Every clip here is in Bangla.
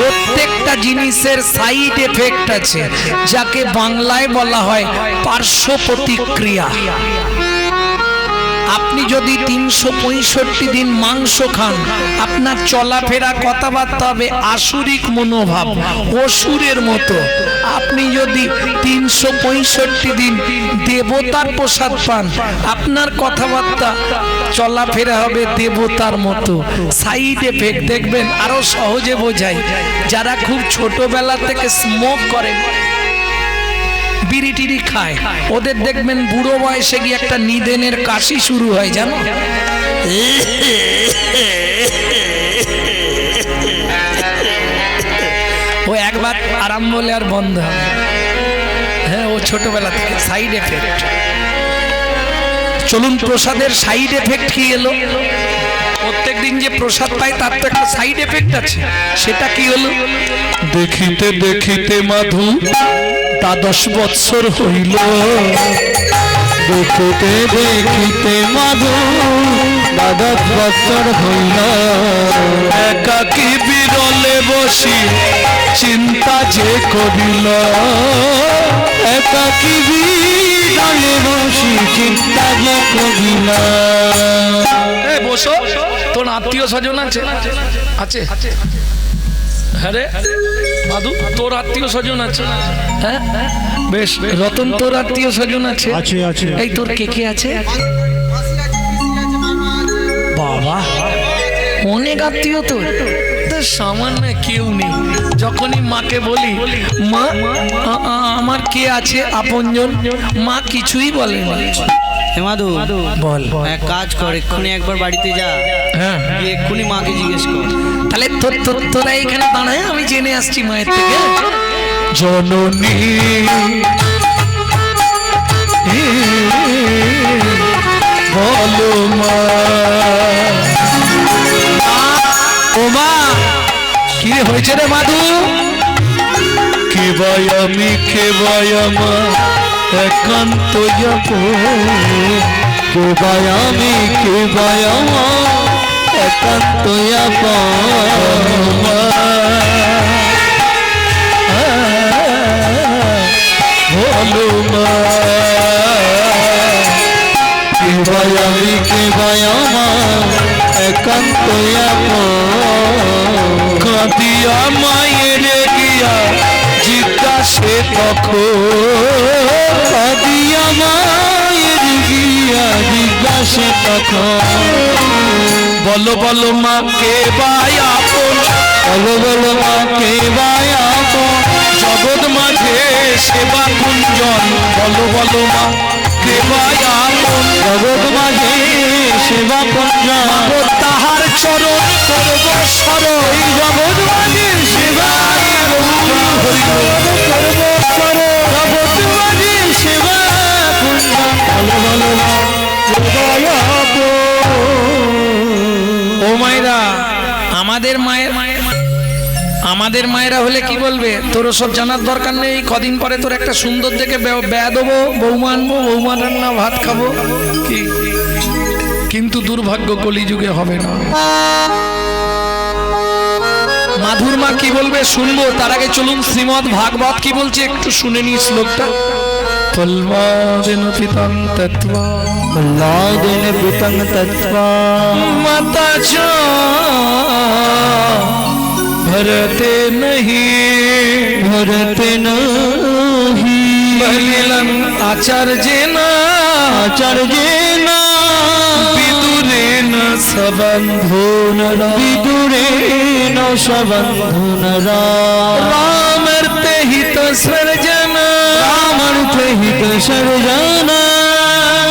প্রত্যেকটা জিনিসের সাইড এফেক্ট আছে, যাকে বাংলায় বলা হয় পার্শ্ব প্রতিক্রিয়া। আপনি যদি 365 দিন মাংস খান, আপনার চলাফেরা কথাবার্তা হবে আসুরিক মনোভাব, অসুরের মতো। আপনি যদি 365 দিন দেবতার প্রসাদ পান, আপনার কথাবার্তা চলাফেরা হবে দেবতার মতো। সাইড এফেক্ট দেখবেন। আরো সহজে বোঝাই, যারা খুব ছোটবেলা থেকে স্মোক করে, বিড়ি টিড়ি খায়, ওদের দেখবেন বুড়ো বয়সে গিয়ে একটা নিদেনের কাশি শুরু হয়, জানো? ও একবার আরাম বলে আর বন্ধ হবে। হ্যাঁ, ও ছোটবেলা থেকে সাইড এফেক্ট। চলুন, প্রসাদের সাইড এফেক্ট কি এলো? প্রত্যেক দিন যে প্রসাদ পাই তার তো একটা সাইড এফেক্ট আছে। সেটা কি হলো? দেখিতে দেখিতে মাধু 10 বৎসর হইল। দেখিতে দেখিতে মাধু 10 বৎসর হইল। একাকী বিরলে বসি চিন্তা যে করিল। একাকী বিরলে বসি চিন্তা যে করিল। এই বসো, তোর আত্মীয় স্বজন আছে? আছে? হ্যাঁ রে মাধু, তোর আত্মীয় স্বজন আছে? হ্যাঁ বেশ। রতন, তোর আত্মীয় স্বজন আছে? আছে আছে। এই তোর কে কে আছে? বাবা, অনেক আত্মীয় তোর। সামান্য কেউ নেই। যখনই মাকে বলি মা আমার কে আছে আপনজন, মা কিছুই বলে না। মাধু বল। এক কাজ কর, এক্ষুনি একবার বাড়িতে যা, হ্যাঁ, গিয়ে এক্ষুনি মাকে জিজ্ঞেস কর। তাহলে তোরা এখানে দাঁড়ায়, আমি জেনে আসছি মায়ের থেকে। জননী বলো মা। ও মা, কি হয়েছে রে মাধু? কে ভাই আমি, কে ভাই আমার একান্ত যাব। কে ভাই আমি, কে ভাই আমার একান্ত বলো মা। কে ভাই আমি, কে ভাই আমার একান্ত কাঁদিয়া মায়ের গিয়া জিজ্ঞাসে তখন। কাঁদিয়া মায়ের গিয়া জিজ্ঞাসে তখন। বলো বলো মা কে ভাই আপন, বলো বলো মা কে ভাই আপন। জগৎ মাঝে সেবা কুঞ্জন। বলো বলো মা কে ভাই আপন, জগৎ মাঝে সেবা কুঞ্জন। তাহার চরণ করব স্মরণ। এই জগৎ মাঝে সেবা জগৎ মাঝে সেবা কুঞ্জন। বলো বলো মা কে ভাই আপন। ও মায়েরা, আমাদের মায়েরা হলে কি বলবে তোর সব জানার দরকার নেই। কদিন পরে তোর একটা সুন্দর দেখে বেয়া দেবো, বৌমা আনবো, বৌমা রান্না ভাত খাবো। কি কিন্তু দুর্ভাগ্য কলিযুগে হবে না। মাধুর মা কি বলবে শুনবো, তার আগে চলুন শ্রীমদ ভাগবত কি বলছে একটু শুনে নি শ্লোকটা। ফলমাদিন পিতং তত্ত্বা, ফলমাদিন পিতং তত্ত্বা, মাতা চ भरते नहीं, भरते नहीं। बलिलं आचार्येण, आचार्येण विदुरेण सबन्धुनरा, विदुरेण सबन्धुनरा। रामर्थे हित सर्जन, रामर्थे हित सर्जन।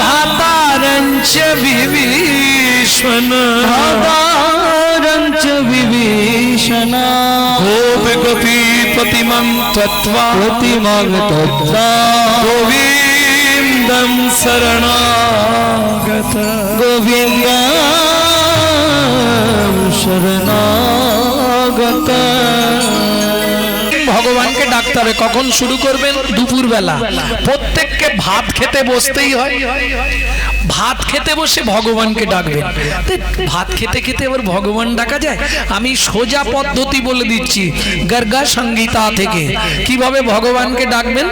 भातारञ्च विभीषण, भातारञ्च विभीषण। गोपी गोपीपतिमं तत्त्वा, प्रतिमं तत्त्वा। गोविन्दं शरणागत, गोविन्दं शरणागत। ভগবানকে ডাকতে হবে। কখন শুরু করবেন? দুপুরবেলা। প্রত্যেককে ভাত খেতে বসতেই হয়, ভাত খেতে বসে ভগবানকে ডাকবেন। ভাত খেতে খেতে এবার ভগবান ডাকা যায়? আমি সোজা পদ্ধতি বলে দিচ্ছি গর্গা সংগীতা থেকে কিভাবে ভগবানকে ডাকবেন।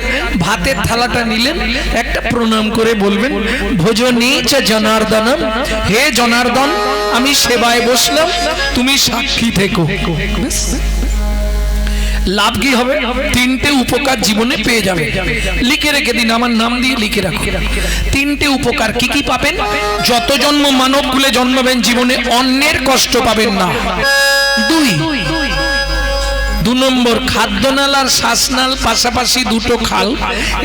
ভাতের থালাটা নিলেন, একটা প্রণাম করে বলবেন ভোজনী চ জনার্দনম, হে জনার্দন আমি সেবায় বসলাম, তুমি সাক্ষী থেকো। লাভ কি হবে? তিনটে উপকার জীবনে পেয়ে যাবে। লিখে রেখে দিন, আমার নাম দিয়ে লিখে রাখো। তিনটে উপকার কি কি পাবেন? যত জন্ম মানব কুলে জন্মাবেন জীবনে অন্যের কষ্ট পাবেন না। দু নম্বর, খাদ্যনাল আর শ্বাসনাল পাশাপাশি দুটো খাল।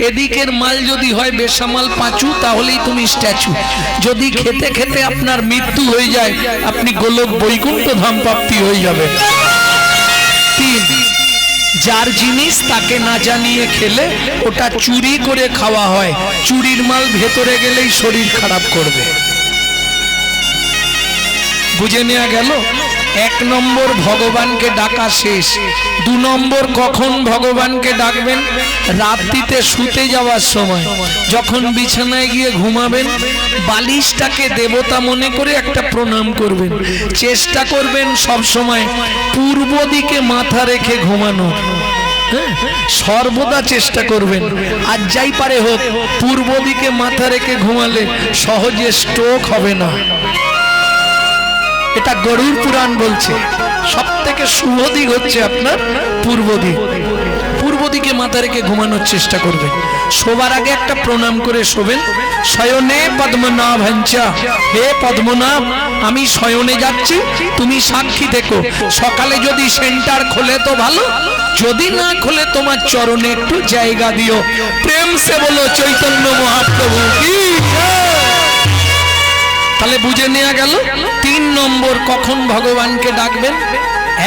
এদিকের মাল যদি হয় বেসামাল পাঁচু, তাহলেই তুমি স্ট্যাচু। যদি খেতে খেতে আপনার মৃত্যু হয়ে যায়, আপনি গোলক বৈকুণ্ঠ ধাম প্রাপ্তি হয়ে যাবে। 3, যার জিনিস তাকে না জানিয়ে খেলে ওটা চুরি করে খাওয়া হয়, চুরির মাল ভেতরে গেলেই শরীর খারাপ করবে। বুঝে নেওয়া গেল? 1 নম্বর ভগবানকে ডাকা শেষ। 2 নম্বর, কখন ভগবানকে ডাকবেন? রাত্রিতে শুতে যাওয়ার সময়, যখন বিছানায় গিয়ে ঘুমাবেন বালিশটাকে দেবতা মনে করে একটা প্রণাম করবেন। চেষ্টা করবেন সব সময় পূর্ব দিকে মাথা রেখে ঘুমানো, সর্বদা চেষ্টা করবেন। আর যাই পারে হোক পূর্ব দিকে মাথা রেখে ঘুমালে সহজে স্ট্রোক হবে না। এটা গরুড় পুরাণ বলছে। সব থেকে শুভ দিক হচ্ছে আপনার পূর্ব দিক। পূর্ব দিকে মাথা রেখে ঘুমানোর চেষ্টা করবেন। শোবার আগে একটা প্রণাম করে শোবেন। শয়নে পদ্মনাভঞ্চা, হে পদ্মনাভ আমি শয়নে যাচ্ছি, তুমি সাক্ষী থেকো। সকালে যদি সেন্টার খোলে তো ভালো, যদি না খোলে তোমার চরণে একটু জায়গা দিও। প্রেম সে বলো চৈতন্য মহাপ্রভু কি। তাহলে বুঝে নেওয়া গেল। 3 নম্বর, কখন ভগবানকে ডাকবেন?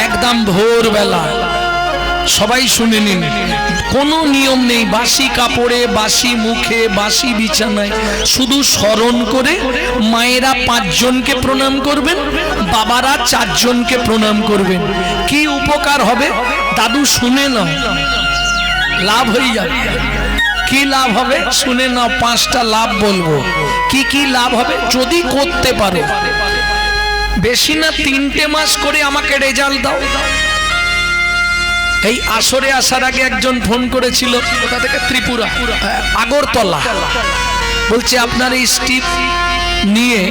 একদম ভোরবেলা। সবাই শুনে নিন, কোনো নিয়ম নেই বাসি কাপড়ে, বাসি মুখে, বাসি বিছানায়। শুধু স্মরণ করে মায়েরা 5 জনকে প্রণাম করবেন, বাবারা 4 জনকে প্রণাম করবেন। কি উপকার হবে? দাদু শুনে নাও, লাভ হয়ে যাবে। কি লাভ হবে শুনে নাও। 5টা লাভ বলবো। কি কি লাভ হবে যদি করতে পারো? বেশি না 3টে মাস করে আমাকে রেজাল্ট দাও। এই আসরে আসার আগে একজন ফোন করেছিল, কোথা থেকে? ত্রিপুরা, আগরতলা। বলছে আপনার এই স্টিপ নিয়ে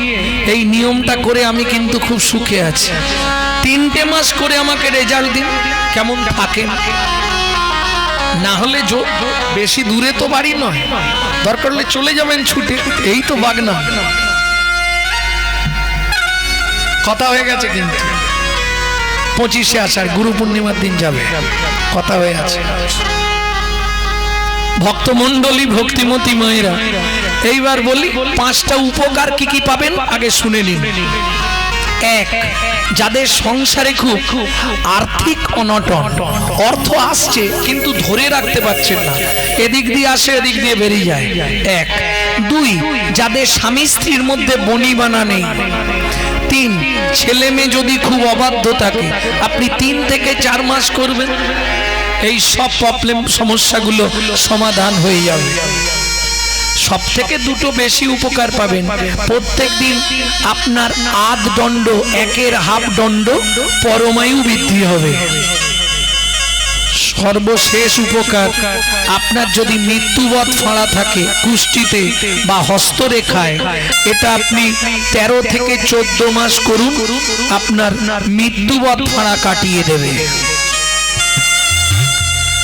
এই নিয়মটা করে আমি কিন্তু খুব সুখে আছি। 3টে মাস করে আমাকে রেজাল্ট দিন, কেমন থাকেন। না হলে বেশি দূরে তো বাড়ি নয়, দরকার হলে চলে যাবেন ছুটে, এই তো বাগনা। কথা হয়ে গেছে কিন্তু 25শে আষাঢ় গুরু পূর্ণিমার দিন যাবে, কথা হয়ে আছে। ভক্তমণ্ডলী ভক্তিমতী মায়েরা, এইবার বলি 5টা উপকার কি কি পাবেন আগে শুনে নিন। 1, যাদের সংসারে খুব আর্থিক অনটন, অর্থ আসছে কিন্তু ধরে রাখতে পারছেন না, এদিক দিয়ে আসে এদিক দিয়ে বেরিয়ে যায়। 1, 2, যাদের স্বামী স্ত্রীর মধ্যে বনিবানা নেই। 3, ছেলে মেয়ে যদি খুব অবাধ্য থাকে, আপনি 3 থেকে 4 মাস করবেন, এই সব প্রবলেম সমস্যাগুলো সমাধান হয়ে যাবে। সব থেকে 2টো বেশি উপকার পাবেন। প্রত্যেক দিন আপনার আধ দণ্ড, 1-এর হাফ দণ্ড পরমায়ু বৃদ্ধি হবে। সর্বশেষ উপকার, আপনার যদি মৃত্যুবৎ ফাঁড়া থাকে কুষ্ঠিতে বা হস্তরেখায়, এটা আপনি 13 থেকে 14 মাস করুন, আপনার মৃত্যুবৎ ফাঁড়া কাটিয়ে দেবে।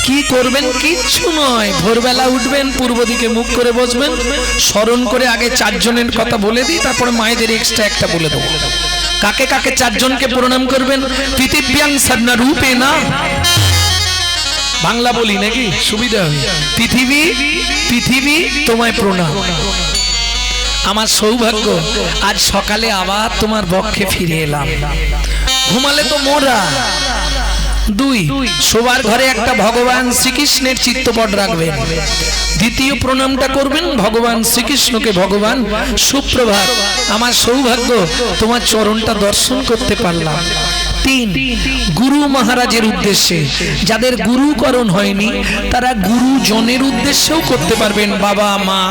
কি করবেন? কিচ্ছু নয়, ভোরবেলা উঠবেন, পূর্ব দিকে মুখ করে বসবেন, স্মরণ করে আগে 4 জনের কথা বলে দিই, তারপরে মায়েদের এক্সট্রা একটা বলে দেবো। কাকে কাকে 4 জনকে প্রণাম করবেন? পৃথিব্যাং সর্না রূপে না, বাংলা বলি নাকি সুবিধা হবে। পৃথিবী, পৃথিবী তোমায় প্রণাম। আমার সৌভাগ্য আজ সকালে আবার তোমার বক্ষে ফিরে এলাম। ঘুমালে তো মোরা, দুই, শোবার ঘরে একটা ভগবান শ্রীকৃষ্ণের চিত্রপট রাখবেন। দ্বিতীয় প্রণামটা করবেন ভগবান শ্রীকৃষ্ণকে, ভগবান সুপ্রভাত, আমার সৌভাগ্য তোমার চরণটা দর্শন করতে পারলাম। তিন, গুরু মহারাজের উদ্দেশ্যে, যাদের গুরুকরণ হয়নি তারা গুরুজনের উদ্দেশ্যেও করতে পারবেন, বাবা মা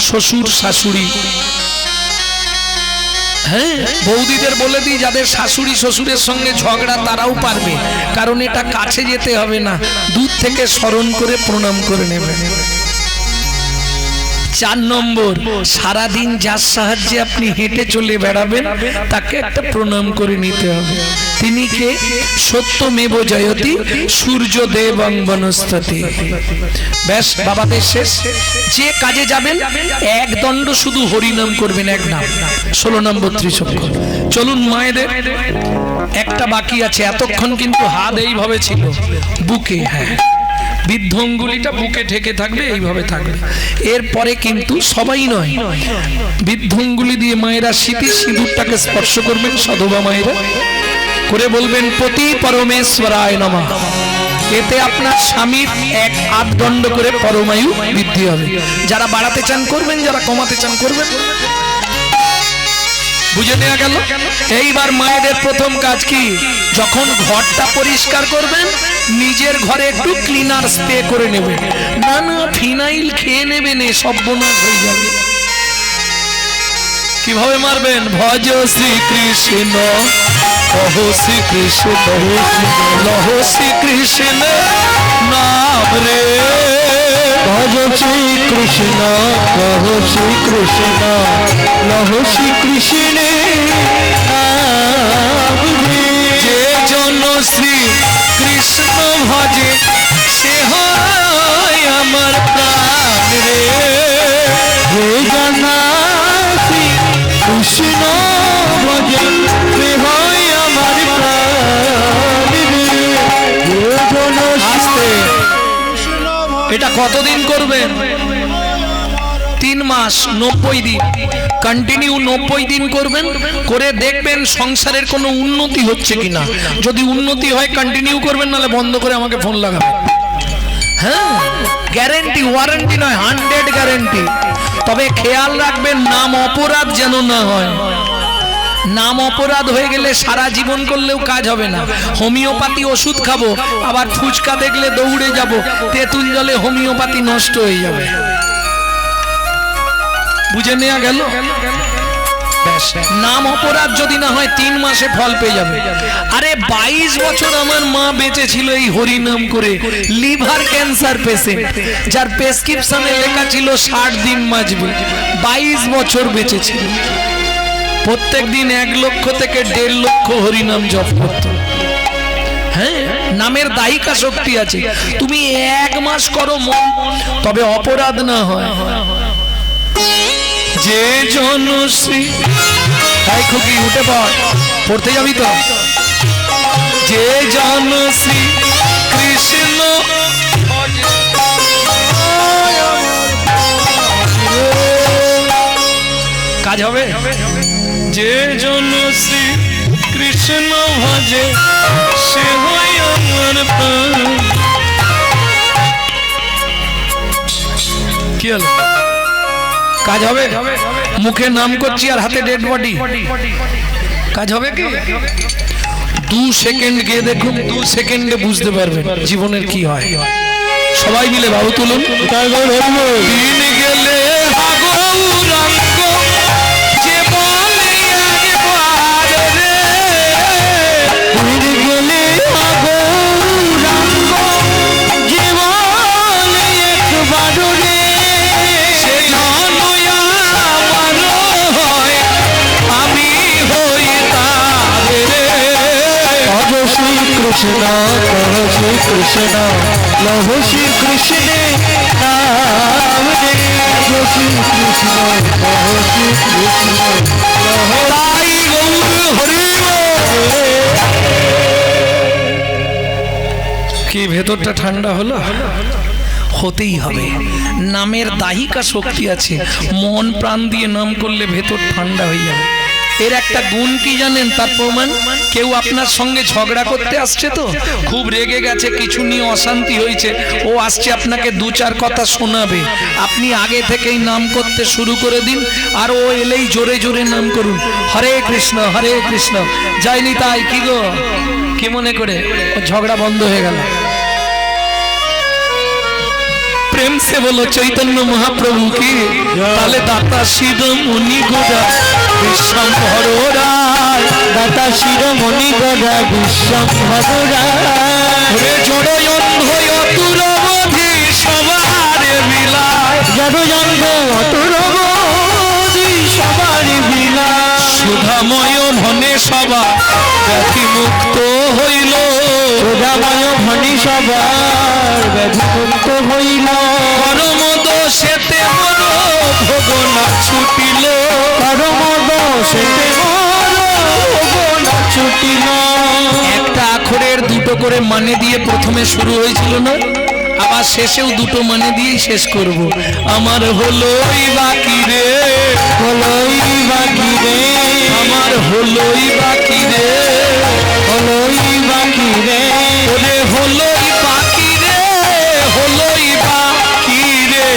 শ্বশুর শাশুড়ি। হ্যাঁ, বৌদিদের বলে দিই যাদের শাশুড়ি শ্বশুরের সঙ্গে ঝগড়া তারাও পারবে, কারণ এটা কাছে যেতে হবে না, দূর থেকে স্মরণ করে প্রণাম করে নেবেন। 4 নম্বর, সারাদিন যার সাহায্যে আপনি হেঁটে চলে বেড়াবেন তাকে একটা প্রণাম করে নিতে হবে। তিনি কে? সত্যমেব জয়তি সূর্যদেবং বনস্পতি। ব্যাস, বাবাদের শেষ। যে কাজে যাবেন এক দণ্ড শুধু হরিনাম করবেন, এক নাম। 16 নম্বর ত্রিশঙ্কর। চলুন মায়েদের একটা বাকি আছে, এতক্ষণ কিন্তু হাত এইভাবে ছিল বুকে, হ্যাঁ বৃদ্ধ অঙ্গুলিটা বুকে ঠেকে থাকবে, এইভাবে থাকবে। এরপরে কিন্তু সবাই নয়, বৃদ্ধ অঙ্গুলি দিয়ে মায়েরা সিঁদুরটাকে স্পর্শ করবেন, সধবা মায়েরা করে বলবেন পতি পরমেশ্বরায় নমঃ। এতে আপনার স্বামীর 1 আধ দণ্ড করে পরমায়ু বৃদ্ধি হবে। যারা বাড়াতে চান করবেন, যারা কমাতে চান করবেন। বুঝে নেওয়া গেল। এইবার মায়েদের প্রথম কাজ কি? যখন ঘরটা পরিষ্কার করবেন নিজের ঘরে একটু ক্লিনার স্প্রে করে নেবেন। না না, ফিনাইল খেয়ে নেবেন, সর্বনাশ হয়ে যাবে। কিভাবে মারবেন? ভজ শ্রীকৃষ্ণ কহ শ্রীকৃষ্ণ লহ শ্রীকৃষ্ণ নাম রে। ভজ শ্রীকৃষ্ণ কহ শ্রীকৃষ্ণ লহ শ্রীকৃষ্ণ নাম রে। যে জন শ্রী কৃষ্ণ ভজে সে হয় আমার প্রাণ রে। যে জন শ্রী কৃষ্ণ ভজে সে হয় আমার প্রাণ রে। যে জন আস্তে। এটা কতদিন করবেন? 3 মাস 90 দিন কন্টিনিউ 90 দিন করবেন, করে দেখবেন সংসারের কোনো উন্নতি হচ্ছে কিনা। যদি উন্নতি হয় কন্টিনিউ করবেন, নাহলে বন্ধ করে আমাকে ফোন লাগাবেন। হ্যাঁ, গ্যারেন্টি, ওয়ারেন্টি নয়, 100 গ্যারেন্টি। তবে খেয়াল রাখবেন নাম অপরাধ যেন না হয়। নাম অপরাধ হয়ে গেলে সারা জীবন করলেও কাজ হবে না। হোমিওপ্যাথি ওষুধ খাবো, আবার ফুচকা দেখলে দৌড়ে যাব, তেঁতুল জলে হোমিওপ্যাথি নষ্ট হয়ে যাবে। বুঝে নেওয়া গেল। নাম অপরাধ যদি না হয় 3 মাসে ফল পেয়ে যাবে। আরে 22 বছর আমার মা বেঁচে ছিল এই হরিনাম করে, লিভার ক্যান্সার পেশেন্ট, যার প্রেসক্রিপশনে লেখা ছিল 60 দিন বাঁচবে। 22 বছর বেঁচে ছিল। প্রত্যেক দিন 1 লক্ষ থেকে 1.5 লক্ষ হরিনাম জপ করত। হ্যাঁ, নামের দায়িকা শক্তি আছে। তুমি 1 মাস করো মন, তবে অপরাধ না হয়। যে জনশ্রী, তাই খুকি উঠে পড়, পড়তে যাবি তো। যে জনশ্রী কৃষ্ণ কাজ হবে। যে জনশ্রী কৃষ্ণ ভজে সে হয় আমার প্রাণ। কি হলো? কাজ হবে? মুখে নাম করছি আর হাতে ডেড বডি, কাজ হবে কি? 2 সেকেন্ড গিয়ে দেখুন, 2 সেকেন্ডে বুঝতে পারবেন জীবনের কি হয়। সবাই মিলে বাবু তুলুন। দিন গেলে গৌরাঙ্গ যে বলে একবার রে। দিন গেলে গৌরাঙ্গ যে বলে একবার রে। সে জন আমার হয়, আমি হই তার রে। ভজ শ্রীকৃষ্ণ কহ শ্রীকৃষ্ণ লহ শ্রীকৃষ্ণ নাম রে। ভজ শ্রীকৃষ্ণ কহ শ্রীকৃষ্ণ লহ। তাই গৌর হরি কি ভেতরটা ঠান্ডা হলো? হতেই হবে। নামের দাহিকা শক্তি আছে, মন প্রাণ দিয়ে নাম করলে ভেতর ঠান্ডা হয়ে যাবে। এর একটা গুণ কি জানেন? তার প্রমাণ, কেউ আপনার সঙ্গে ঝগড়া করতে আসছে, তো খুব রেগে গেছে, কিছু নিয়ে অশান্তি হয়েছে, ও আসছে আপনাকে দু চার কথা শোনাবে, আপনি আগে থেকেই নাম করতে শুরু করে দিন, আর ও এলেই জোরে জোরে নাম করুন, হরে কৃষ্ণ হরে কৃষ্ণ, যায়নি তাই কি গো, কি মনে করে? ও ঝগড়া বন্ধ হয়ে গেল। प्रेम से बोलो चैतन्य महाप्रभु की। ताले दाता शिरोमणि गोरा विश्वम्भर राय, দাতা শিরোমণি গদা বিশ্বম্ভর রায়, রে জড় অন্ধ অতুর অবধি সবার বিলায়, জড় জন্ম অতুরবধি সবার বিলায়, সুধাময় ধনে সবা ব্যাধি মুক্ত হইল, সুধাময় ধনী সবার ব্যাধি মুক্ত হইল, পরম দোষেতে মর ভোগ না ছুটিল, পরম দোষেতে মর ভোগ না ছুটিল। একটা আখরের দুটো করে মানে দিয়ে প্রথমে শুরু হয়েছিল না, আবার শেষেও দুটো মানে দিয়েই শেষ করব। আমার হলোই বাকি রে, হলোই বাকি রে, আমার হলোই বাকি রে, হলোই বাকি রে, ওরে হলোই বাকি রে, হলোই বাকি রে,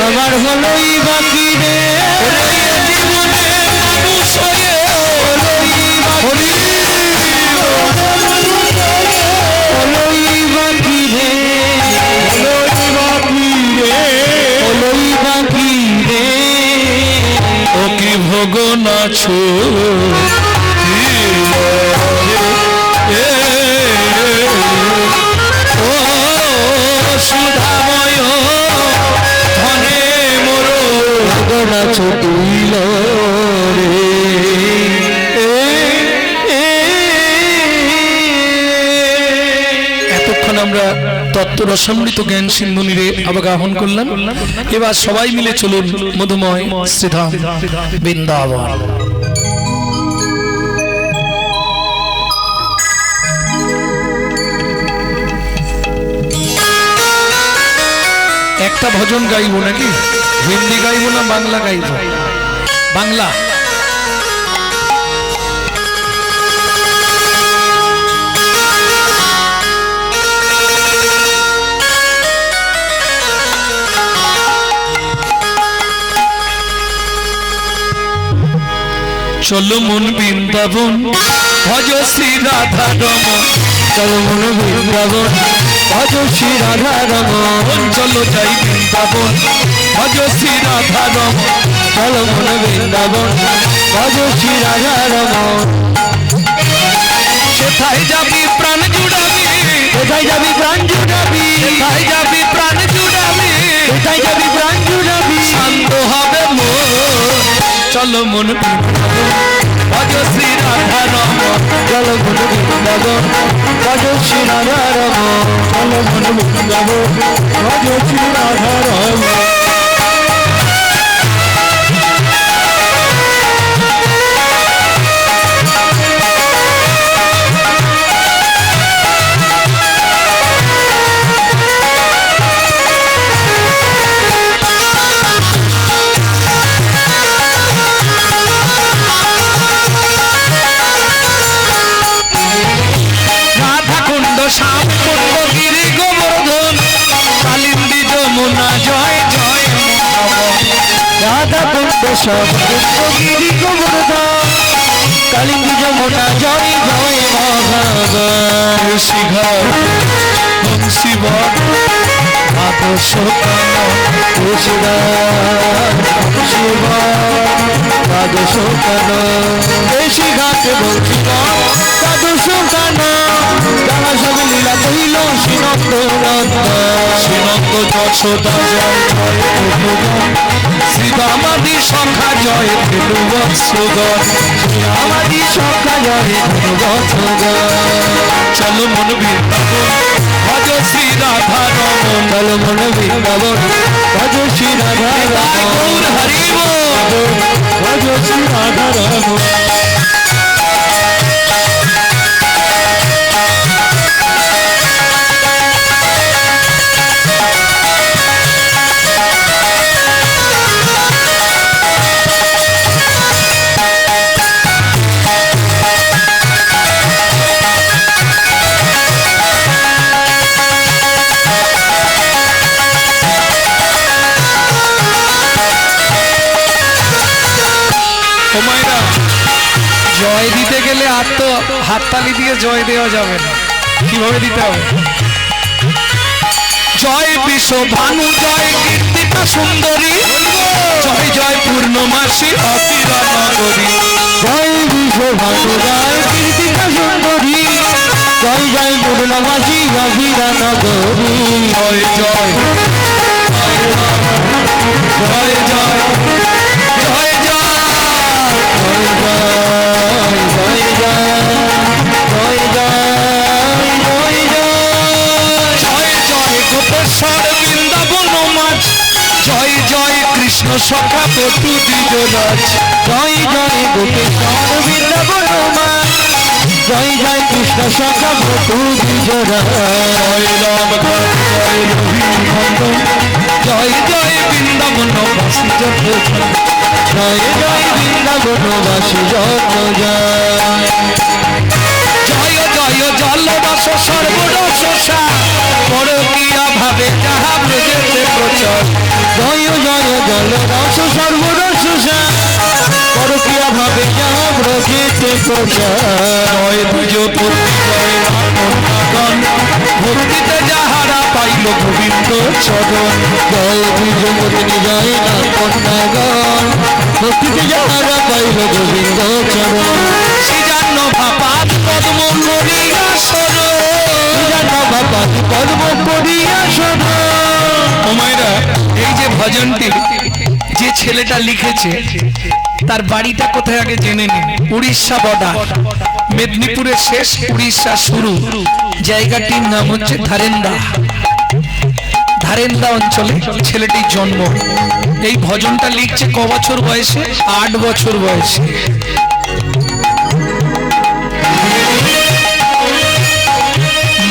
আমার হলোই বাকি রে, ওরে এ জীবনে মানুষ হয়ে হলোই বাকি হলোই বাকি রে, হলোই বাকি রে, হলোই বাকি রে, ও কি ভোগ নাছো ও সুধাময় ধনে মোর গনা ছুটিল রে। এতক্ষণ আমরা তত্ত্ব রসামৃত জ্ঞান সিন্ধুনিরে অবগাহন করলাম। এবার সবাই মিলে চলুন মধুময় শ্রীধাম বৃন্দাবন। একটা ভজন গাইবো নাকি? হিন্দি গাইবো না বাংলা গাইবো? বাংলা। চলো মন বৃন্দাবন ভজ শ্রী রাধা রমন, চলো মন বৃন্দাবন ভজ শ্রী রাধা রমন, চলো যাই বৃন্দাবন ভজ শ্রী রাধা রমন, চলো মন বৃন্দাবন ভজ শ্রী রাধা রমন। সেথায় যাবি প্রাণ জুড়াবি, কোথায় যাবি প্রাণ জুড়াবি, সেথায় যাবি প্রাণ জুড়াবি, কোথায় যাবি প্রাণ জুড়াবি, শান্ত হবে মন, চলো মন বৃন্দাবন ভজ শ্রী রাধা রমন, চলো মন বৃন্দাবন ভজ শ্রী রাধা রমন, চলো মন বৃন্দাবন ভজ শ্রী রাধা রমন। রাধা কুণ্ড শ্যাম কুণ্ড গিরি গোবর্ধন, কালিন্দী যমুনা জয় জয় মহাবন, রাধা কুণ্ড সব গিরি গোবর্ধন, কালিন্দী যমুনা জয় জয় মহাবন। শিঘর বংশীবর আদর্শ দেশি ঘাট বলছি দ্বাদশ কান, যাহা সব লীলা কহিল শ্রীনন্দ শ্রীনন্দ যশোদা জয় জয় মধুবন, শ্রীরামাদি সখা জয় ধেনু বৎসগণ, আমাদি সখা জয় চলো মন বৃন্দাবন ভজ শ্রী রাধা রমন, চলো মন বৃন্দাবন ভজ শ্রী রাধা তাই গৌর রমন, হরি বল। ভজ শ্রী রাধা রমন। গেলে আর তো হাততালি দিয়ে জয় দেওয়া যাবে না, কিভাবে দিতে হবে? জয় বিশ্ব ভানু, জয় কীর্তিকা সুন্দরী, জয় জয় পূর্ণমাসী অকিরা নগরী। জয় বিশ্ব ভানু, জয় কীর্তিকা সুন্দরী, জয় জয় পূর্ণমাসী অকিরা নগরী। জয় জয় জয় জয় জয় গোপেশ্বর বৃন্দাবন মাঝ, জয় জয় কৃষ্ণ সখা বটু দ্বিজরাজ। জয় জয় গোপেশ্বর বৃন্দাবন মাঝ, জয় জয় কৃষ্ণ সখা বটু দ্বিজরাজ। জয় রাম জয় রঘুনন্দন, জয় জয় বৃন্দাবন বাসী যত জয় জয় বৃন্দাবনবাসী যত জয়। জয় জয় জল রস সর্বরস পরকিয়া ভাবে যাহা ব্রজেতে প্রচার। জয় জয় জল রস সর্বরস পরকিয়া ভাবে যাহা ব্রজেতে প্রচার। জয় দুজপতি জয় রামগণ, ভক্তিতে যাহারা পাইল গোবিন্দ চরণ। জয় দ্বিজপতি জয় রামগণ, ভক্তিতে যাহারা পাইল গোবিন্দ চরণ। শ্রীজান্ন ভাপাত পদ্ম করিয়া শরণ, পদ্ম করিয়া শোনো। ও মায়েরা, এই যে ভজনটি যে ছেলেটা লিখেছে তার বাড়িটা কোথায় আগে জেনে নিন। উড়িষ্যা বর্ডার, মেদিনীপুরের শেষ, উড়িষ্যা শুরু। জায়গাটির নাম হচ্ছে ধারেন্দা। ধারেন্দা অঞ্চলে ছেলেটির জন্ম। এই ভজনটা লিখছে ক বছর বয়সে? 8 বছর বয়সে।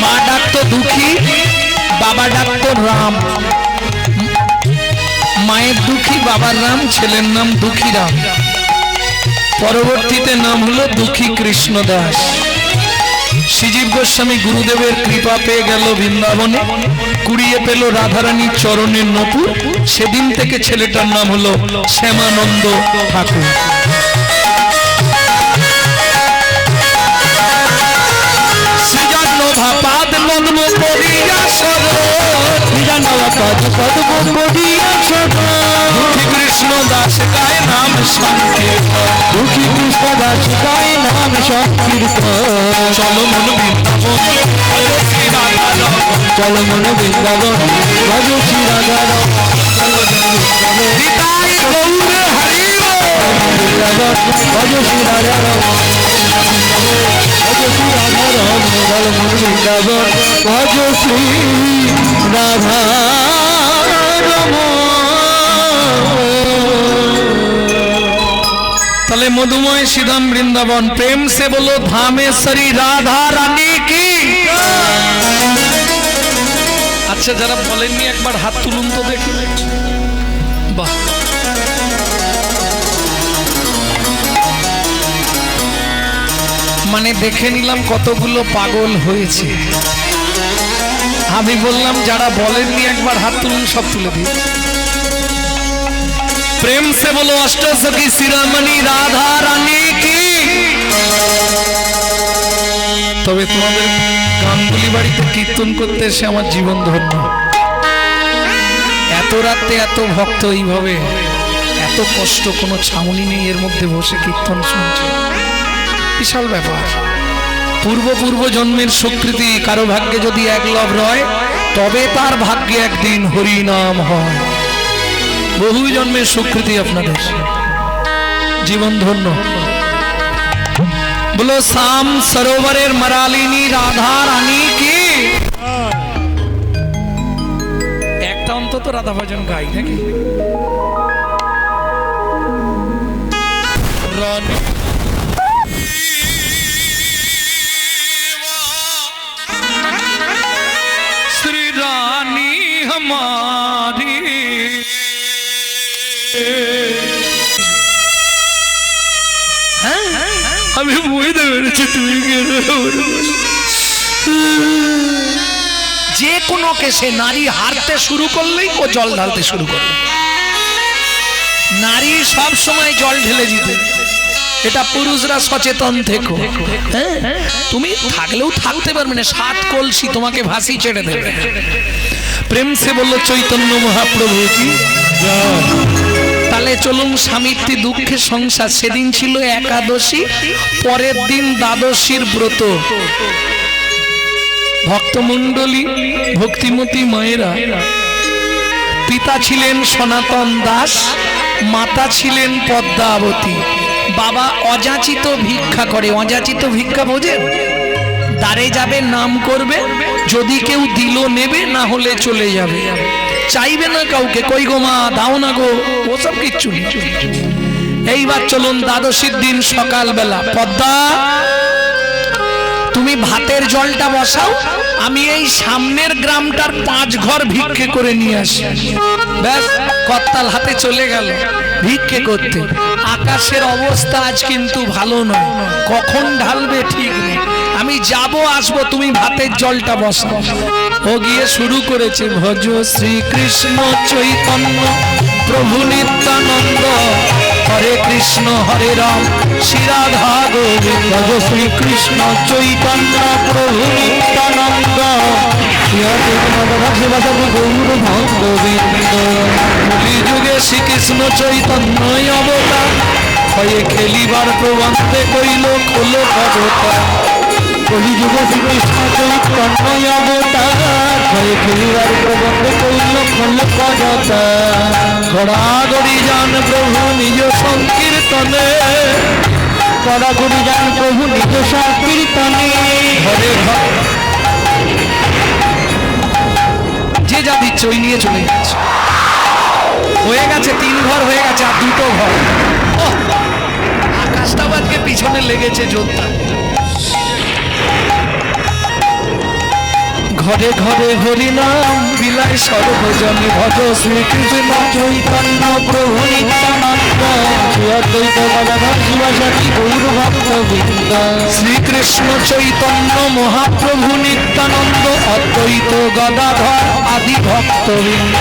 মা ডাকতো দুঃখী, বাবা ডাকতো রাম। মায়ের দুঃখী, বাবার রাম, ছেলের নাম দুঃখী রাম। পরবর্তীতে নাম হলো দুঃখী কৃষ্ণ দাস। শ্রীজীব গোস্বামী গুরুদেবের কৃপা পেয়ে গেল বৃন্দাবনে, কুড়িয়ে পেল রাধারানীর চরণের নপুর। সেদিন থেকে ছেলেটার নাম হলো শ্যামানন্দ ঠাকুর। পাদ পদ্ম করিয়া দুঃখী কৃষ্ণ দাস গায় নাম সংকীর্তন। দুঃখী কৃষ্ণ দাস গায় নাম সংকীর্তন। চলো মন বৃন্দাবন, চলো মন বৃন্দাবন, ভজ শ্রী রাধারমণ। নিতাই গৌর হরি বৃন্দাবন, ভজ শ্রী রাধারমণ, ভজ শ্রী রাধারমণ। চলো মন বৃন্দাবন, ভজ শ্রী তাহলে মধুময় শ্রীধাম বৃন্দাবন, প্রেম সে বলো ধামেশ্বরী রাধা রানী কি। আচ্ছা, যারা বলেননি একবার হাত তুলুন তো দেখি। বাহ, মানে দেখে নিলাম কতগুলো পাগল হয়েছে। আমি বললাম যারা বলেননি একবার হাত তুলুন, সব তুলে দিই। প্রেম সে বলো অষ্টসখী শিরোমণি রাধা রানী কি। তবে তোমাদের গাঙ্গুলি বাড়িতে কীর্তন করতে এসে আমার জীবন ধন্য। এত রাতে এত ভক্ত এইভাবে, এত কষ্ট, কোনো ছাউনি নেই, এর মধ্যে বসে কীর্তন শুনছে, বিশাল ব্যাপার। পূর্ব জন্মের স্বীকৃতি কারো ভাগ্যে যদি একলভ রয়, তবে তার ভাগ্যে একদিন হরিনাম হয়। বহু জন্মের স্বীকৃতি আপনাদের, জীবন ধন্য। বলো শাম সরোবরের মারালিনী রাধা রানী কি। একটা অন্তত রাধা ভজন গাই নাকি। রানী श्री रानी हमारी, আমি বুঝতে পেরেছি তুমি যে কোনো কেসে নারী হারতে শুরু করলেই ও জল ঢালতে শুরু করবে। নারী সব সময় জল ঢেলে দিতে, এটা পুরুষরা সচেতন থেকো। হ্যাঁ, তুমি থাকলেও থাকতে পারবে না, 7 কলসি তোমাকে ভাসি ছেড়ে দেবে। প্রেম সে বলল চৈতন্য মহাপ্রভু কি। তাহলে চলুন স্বামী স্ত্রী দুঃখের সংসার। সেদিন ছিল একাদশী, পরের দিন দ্বাদশীর ব্রত। ভক্তমণ্ডলী, ভক্তিমতী মায়েরা, পিতা ছিলেন সনাতন দাস, মাতা ছিলেন পদ্মাবতী। বাবা অযাচিত ভিক্ষা করে। অযাচিত ভিক্ষা বোঝেন? দ্বারে যাবে, নাম করবে, যদি কেউ দিল নেবে, না হলে চলে যাবে, চাইবে না কাউকে, কই গো মা দাও না গো, ওসব কিচ্ছু নেই। এইবার চলুন দ্বাদশীর দিন সকালবেলা, পদ্মা তুমি ভাতের জলটা বসাও, আমি এই সামনের গ্রামটার 5 ঘর ভিক্ষে করে নিয়ে আসি। ব্যাস, কর্তাল হাতে চলে গেল ভিক্ষে করতে। আকাশের অবস্থা আজ কিন্তু ভালো নয়, কখন ঢালবে ঠিক নেই। আমি যাব আসবো, তুমি ভাতের জলটা বসাও। ও গিয়ে শুরু করেছে, ভজ শ্রীকৃষ্ণ চৈতন্য প্রভু নিত্যানন্দ, হরে কৃষ্ণ হরে রাম শ্রী রাধা গোবিন্দ। ভজ শ্রীকৃষ্ণ চৈতন্য প্রভু নিত্যানন্দ, যুগে শ্রীকৃষ্ণ চৈতন্য অবতার, হয়ে খেলিবার প্রবন্ধে কইল খোলো কবতা। কলিযুগে শ্রীকৃষ্ণ চৈতন্য অবতার, হয়ে খেলিবার প্রবন্ধে কইল খোলো কবতা। গড়াগড়ি যান প্রভু নিজ সংকীর্তনে, গড়াগড়ি যান প্রভু নিজ সংকীর্তনে। ঘরে ঘর যে যা দিচ্ছে ওই নিয়ে চলে যাচ্ছে। হয়ে গেছে 3 ঘর হয়ে গেছে, আর 2টো ঘর। আকাশটাও আজকে পিছনে লেগেছে যোদ্ধা। ঘরে ঘরে হরিনাম বিলায় সর্বজনে, ভজ শ্রীকৃষ্ণ চৈতন্য প্রভু নিত্যানন্দ, অদ্বৈত গদাধর শিবাসাদী গৌর ভক্তবৃন্দ। শ্রীকৃষ্ণ চৈতন্য মহাপ্রভু নিত্যানন্দ, অদ্বৈত গদাধর আদি ভক্তবৃন্দ।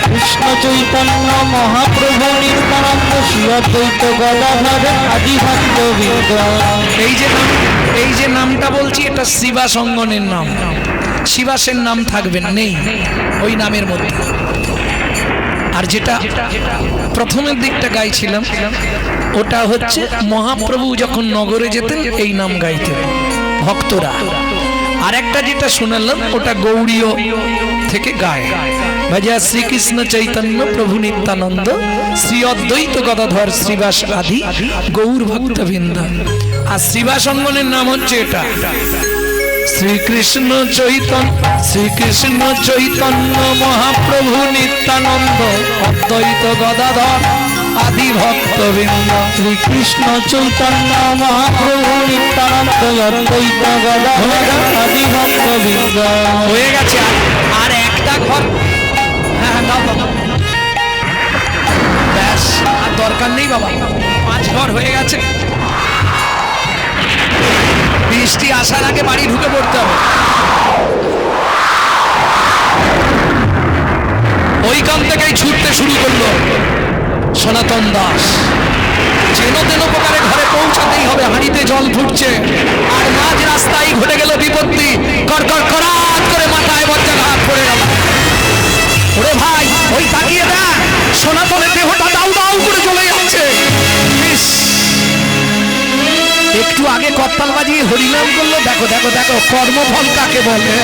কৃষ্ণ চৈতন্য মহাপ্রভু নিত্যানন্দ, শ্রী অদ্বৈত গদাধর আদি ভক্তবৃন্দ। এই যে নামটা বলছি, এটা শিবাস অঙ্গনের নাম। শিবাসের নাম থাকবে না, নেই ওই নামের মধ্যে। আর যেটা প্রথমের দিকটা গাইছিলাম, ওটা হচ্ছে মহাপ্রভু যখন নগরে যেতেন এই নাম গাইতেন ভক্তরা। আর একটা যেটা শোনালাম, ওটা গৌড়ীয় থেকে গায়, ভজা শ্রীকৃষ্ণ চৈতন্য প্রভু নিত্যানন্দ, শ্রী অদ্বৈত গদাধর শ্রীবাস আদি গৌর ভক্তবৃন্দ। আর শ্রীবাস অঙ্গনের নাম হচ্ছে এটা, শ্রীকৃষ্ণ চৈতন্য মহাপ্রভু নিত্যানন্দ, অদ্বৈত গদাধর আদি ভক্তবৃন্দ। শ্রীকৃষ্ণ চৈতন্য মহাপ্রভু নিত্যানন্দ, অদ্বৈত গদাধর আদি ভক্তবৃন্দ। হয়ে গেছে, আর একটা ঘর। হ্যাঁ দাও বাবা, ব্যাস আর দরকার নেই বাবা, 5 ঘর হয়ে গেছে। বৃষ্টি আসার আগে বাড়ি ঢুকে পড়তে হবে। ওইখান থেকেই ছুটতে শুরু করলো সনাতন দাস। যেন তেন প্রকারে ঘরে পৌঁছাতেই হবে, হাঁড়িতে জল ফুটছে। আর মাঝ রাস্তায় ঘটে গেল বিপত্তি, কড়কড় কড়াত করে মাথায় বজ্রাঘাত পড়ে গেল। ওরে ভাই, ওই তাকিয়ে দেখ, সনাতনের দেহটা দাউ দাউ করে চলে যাচ্ছে। একটু আগে করতাল বাজিয়ে হরিনাম করলো, দেখো দেখো দেখো কর্মফল কাকে বলে।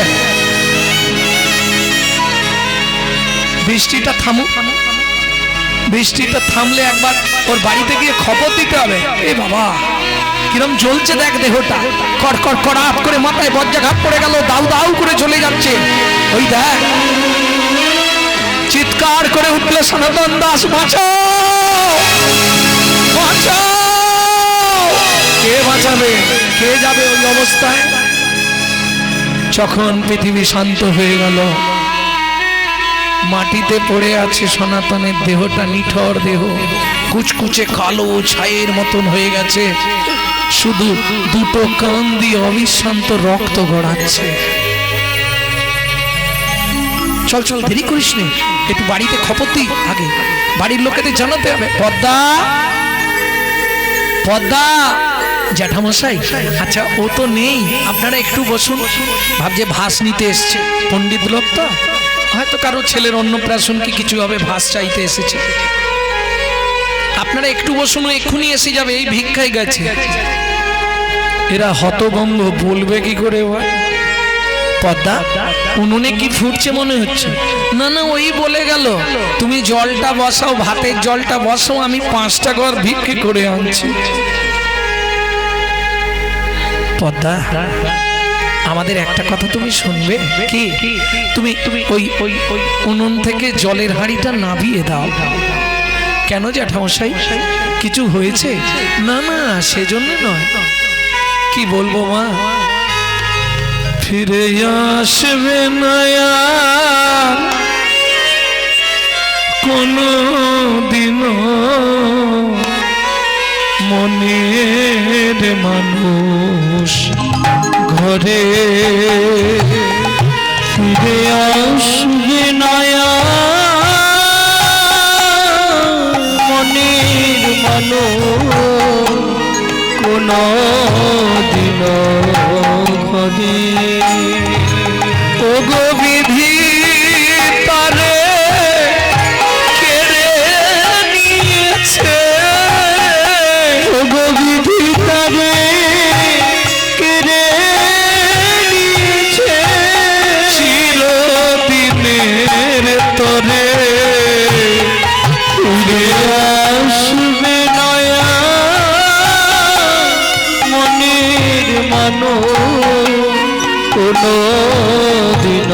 বৃষ্টিটা থামুক, বৃষ্টিটা থামলে একবার ওর বাড়িতে গিয়ে খবর দিতে হবে। এ বাবা কিরম জ্বলছে দেখ দেহটা, কড়কড় কড়াত করে মাথায় বজ্রাঘাত পড়ে গেল, দাউ দাউ করে চলে যাচ্ছে। ওই দেখ, চিৎকার করে উঠলো সনাতন দাস, বাঁচাও বাঁচাও। কে বাঁচাবে, কে যাবে ওই অবস্থায়? যখন পৃথিবী শান্ত হয়ে গেল, মাটিতে পড়ে আছে সনাতনের দেহটা, নিঠর দেহ, কুচকুচে কালো ছাইয়ের মতন হয়ে গেছে। শুধু 2টো কান দিয়ে অবিশ্রান্ত রক্ত গড়াচ্ছে। চল চল, দেরি করিস নে, একটু বাড়িতে খবর দিই, আগে বাড়ির লোকেদের জানাতে হবে। পদ্মা পদ্মা জ্যাঠামশাই, আচ্ছা ও তো নেই, আপনারা একটু বসুন। ভাবছে ভাস নিতে এসছে, পণ্ডিত লোক তো, হয়তো কারো ছেলের অন্নপ্রাশন কি কিছু হবে, ভাস চাইতে এসেছে। আপনারা একটু বসুন, এক্ষুনি এসে যাবে, এই ভিক্ষায় গেছে। এরা হতভম্ব, বলবে কি করে ভাই? পদ্মা, উনুনে কি ফুটছে মনে হচ্ছে? না না, ওই বলে গেল তুমি জলটা বসাও, ভাতের জলটা বসাও, আমি 5টা ঘর ভিক্ষে করে আনছি। পদ্মা, আমাদের একটা কথা তুমি শুনবে কি? তুমি ওই ওই ওই উনুন থেকে জলের হাঁড়িটা নামিয়ে দাও। কেন জ্যাঠামশাই, কিছু হয়েছে? না না, সেজন্য নয়। কি বলবো মা, ফিরে আসবে না কোনো দিনও মনের মানুষ ঘরে, ফিরে আসবে না মনের মানুষ কোনো দিন ঘরে। ও গো বিধি তারে কেড়ে নিয়েছে, ও গো বিধি তারে কেড়ে নিয়েছে, চিরদিনের তরে ফিরে আসবে না মনের মানুষ কোনো দিন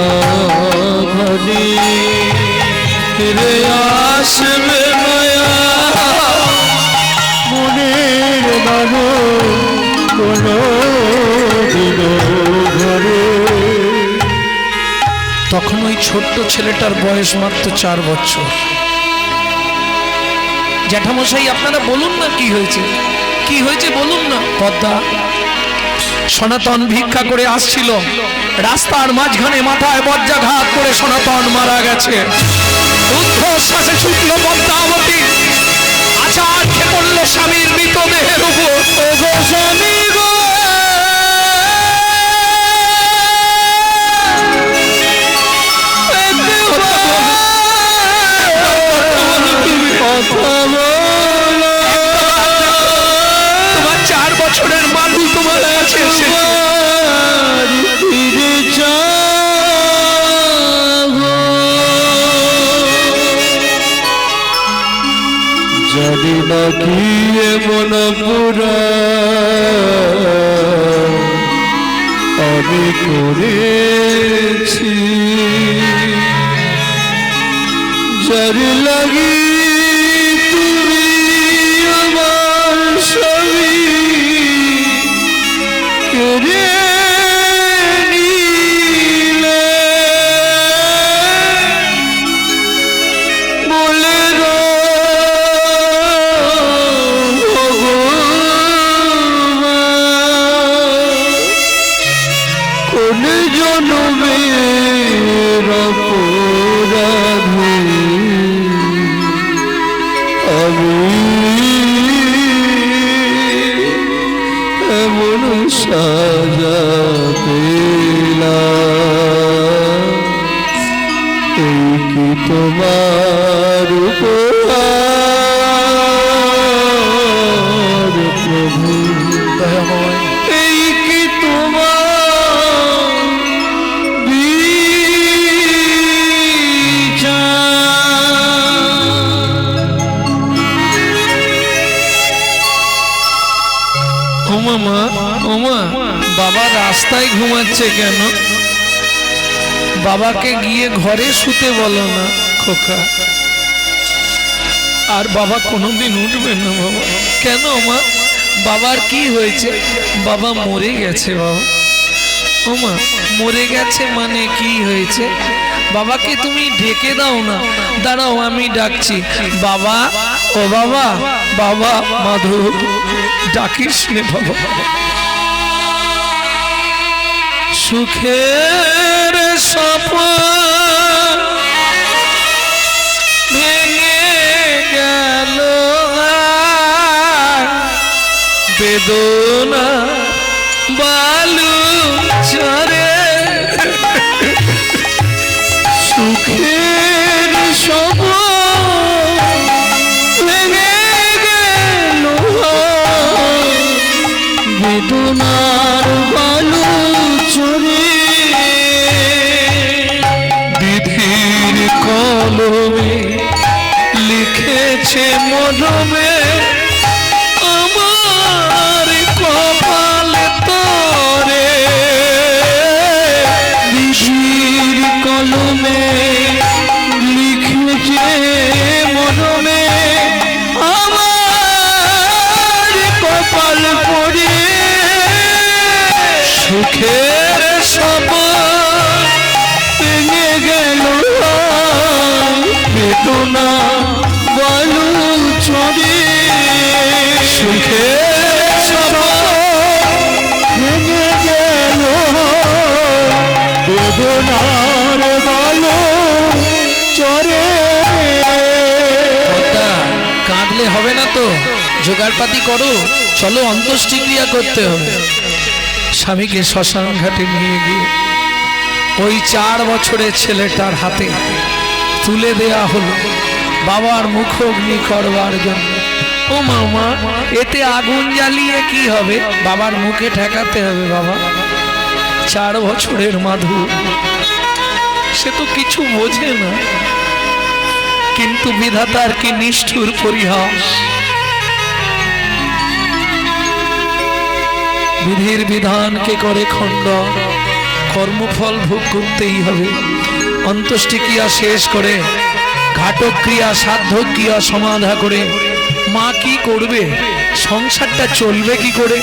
ঘরে। ফিরে আসবে মায়া মনের মানুষ কোনো দিন ঘরে। তখন ওই ছোট্ট ছেলেটার বয়স মাত্র 4 বছর। জ্যাঠামশাই, আপনারা বলুন না কি হয়েছে, কি হয়েছে বলুন না। পদ্মা, সনাতন ভিক্ষা করে আসছিল, রাস্তার মাঝখানে মাথায় বজ্রাঘাত করে সনাতন মারা গেছে। ঊর্ধ্বশ্বাসে ছুটল পদ্মাবতী, আছাড় খেয়ে পড়ল স্বামীর মৃতদেহের উপর। ও গো স্বামী গো, কথা বলো, তোমার 4 বছরের মানুষ তোমার কাছে এসেছে। ফিরে যাবো, জানি না কি এমন পুরা আমি করেছি, যার লাগি তুমি আমার সবই কেড়ে নিলে, বলে গো ভগবান, কোন জনমের অপরাধী আমি এমন সাজা পেলাম, এই কি তোমার উপহার প্রভু দয়াময়, এই কি তোমার ওমা মা, ওমা, বাবা রাস্তায় ঘুমাচ্ছে কেন? বাবাকে গিয়ে ঘরে শুতে বলো না খোকা। আর বাবা কোনোদিন উঠবে না বাবা। কেন মা, বাবার কি হয়েছে? বাবা মরে গেছে বাবা। ওমা, মরে গেছে মানে কি হয়েছে? বাবাকে তুমি ডেকে দাও না। দাঁড়াও, আমি ডাকছি। বাবা, ও বাবা, বাবা মাধব, ডাকিস নে বাবা। সুখের স্বপ্ন ভেঙে গেল, বেদনা বালু চরে সুখের সব ভেঙে গেল বেদনার বালু চরে বিধির কলমে লিখেছে মরমে আমার কপাল তরে বিধির কলমে লিখেছে মরমে আমার কপাল পড়ে সুখের সব ভেঙে গেল বেদনা বালু চরে সুখের সব ভেঙে গেল বেদনার বালু চরে কাঁদলে হবে না তো, জোগাড়পাতি করো, চলো অন্ত্যেষ্টিক্রিয়া করতে হবে। স্বামীকে শ্মশান ঘাটে নিয়ে গিয়ে ওই 4 বছরের ছেলেটার হাতে তুলে দেয়া হলো বাবার মুখগ্নি করবার জন্য। ও মামা, এতে আগুন জ্বালিয়ে কি হবে, বাবার মুখে ঠেকাতে হবে। বাবা 4 বছরের মাধু, সে তো কিছু বোঝে না, কিন্তু বিধাতার কি নিষ্ঠুর পরিহাস। বিধির বিধানকে করে খণ্ডন, কর্মফল ভোগ করতেই হবে। অন্ত্যেষ্টিক্রিয়া শেষ করে ঘাটক্রিয়া সাধ্যক্রিয়া সমাধা করে মা কি করবে, সংসারটা চলবে কি করে?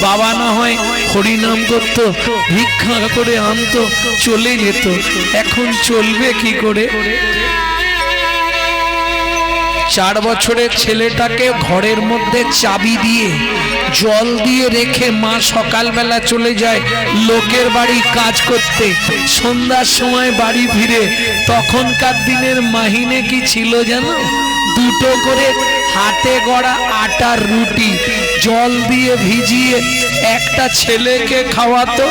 বাবা না হয় হরিনাম করতো, ভিক্ষা করে আনতো, চলে যেত, এখন চলবে কি করে? 4 বছরের ছেলেটাকে ঘরের মধ্যে চাবি দিয়ে জল দিয়ে রেখে মা সকালবেলা চলে যায় লোকের বাড়ি কাজ করতে। সন্ধ্যার সময় বাড়ি ফিরে, তখনকার দিনের মাহিনে কি ছিল জানো? 2টো করে হাতে গড়া আটার রুটি জল দিয়ে ভিজিয়ে একটা ছেলেকে খাওয়াতো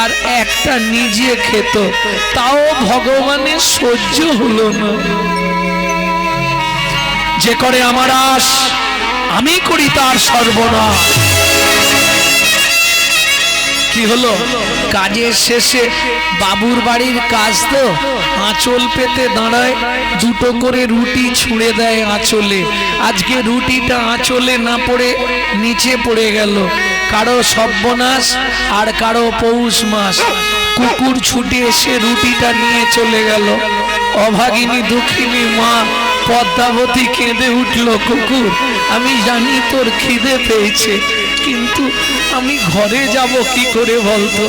আর একটা নিজে খেত। তাও ভগবানের সহ্য হলো না। যে করে আমার আশ, আমি করি তার সর্বনাশ। কি হলো, কাজের শেষে বাবুর বাড়ির কাজ তো, আঁচল পেতে দাঁড়ায়, 2টো করে রুটি ছুঁড়ে দেয় আঁচলে। আজকে রুটিটা আঁচলে না পড়ে নিচে পড়ে গেল। কারো সর্বনাশ আর কারো পৌষ মাস। কুকুর ছুটে এসে রুটিটা নিয়ে চলে গেল। অভাগিনী দুঃখিনী মা পদ্মাবতী কেঁদে উঠল, কুকুর আমি জানি তোর খিদে পেয়েছে, কিন্তু আমি ঘরে যাব কি করে বলতো?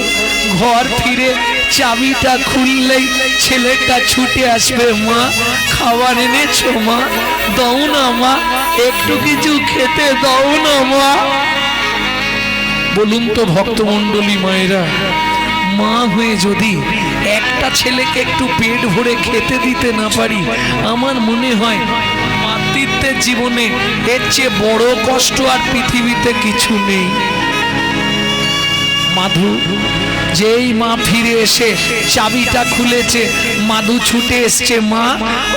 ঘর ফিরে চাবিটা খুললেই ছেলেটা ছুটে আসবে, মা খাবার এনেছো মা, দাও না মা, একটু কিছু খেতে দাও না মা। বলুন তো ভক্তমণ্ডলী মায়েরা, মা হয়ে যদি একটা ছেলেকে একটু পেট ভরে খেতে দিতে না পারি, আমার মনে হয় মাতৃত্বের জীবনে এর চেয়ে বড় কষ্ট আর পৃথিবীতে কিছু নেই। মাধু, যেই মা ফিরে এসে চাবিটা খুলেছে, মাধু ছুটে এসছে, মা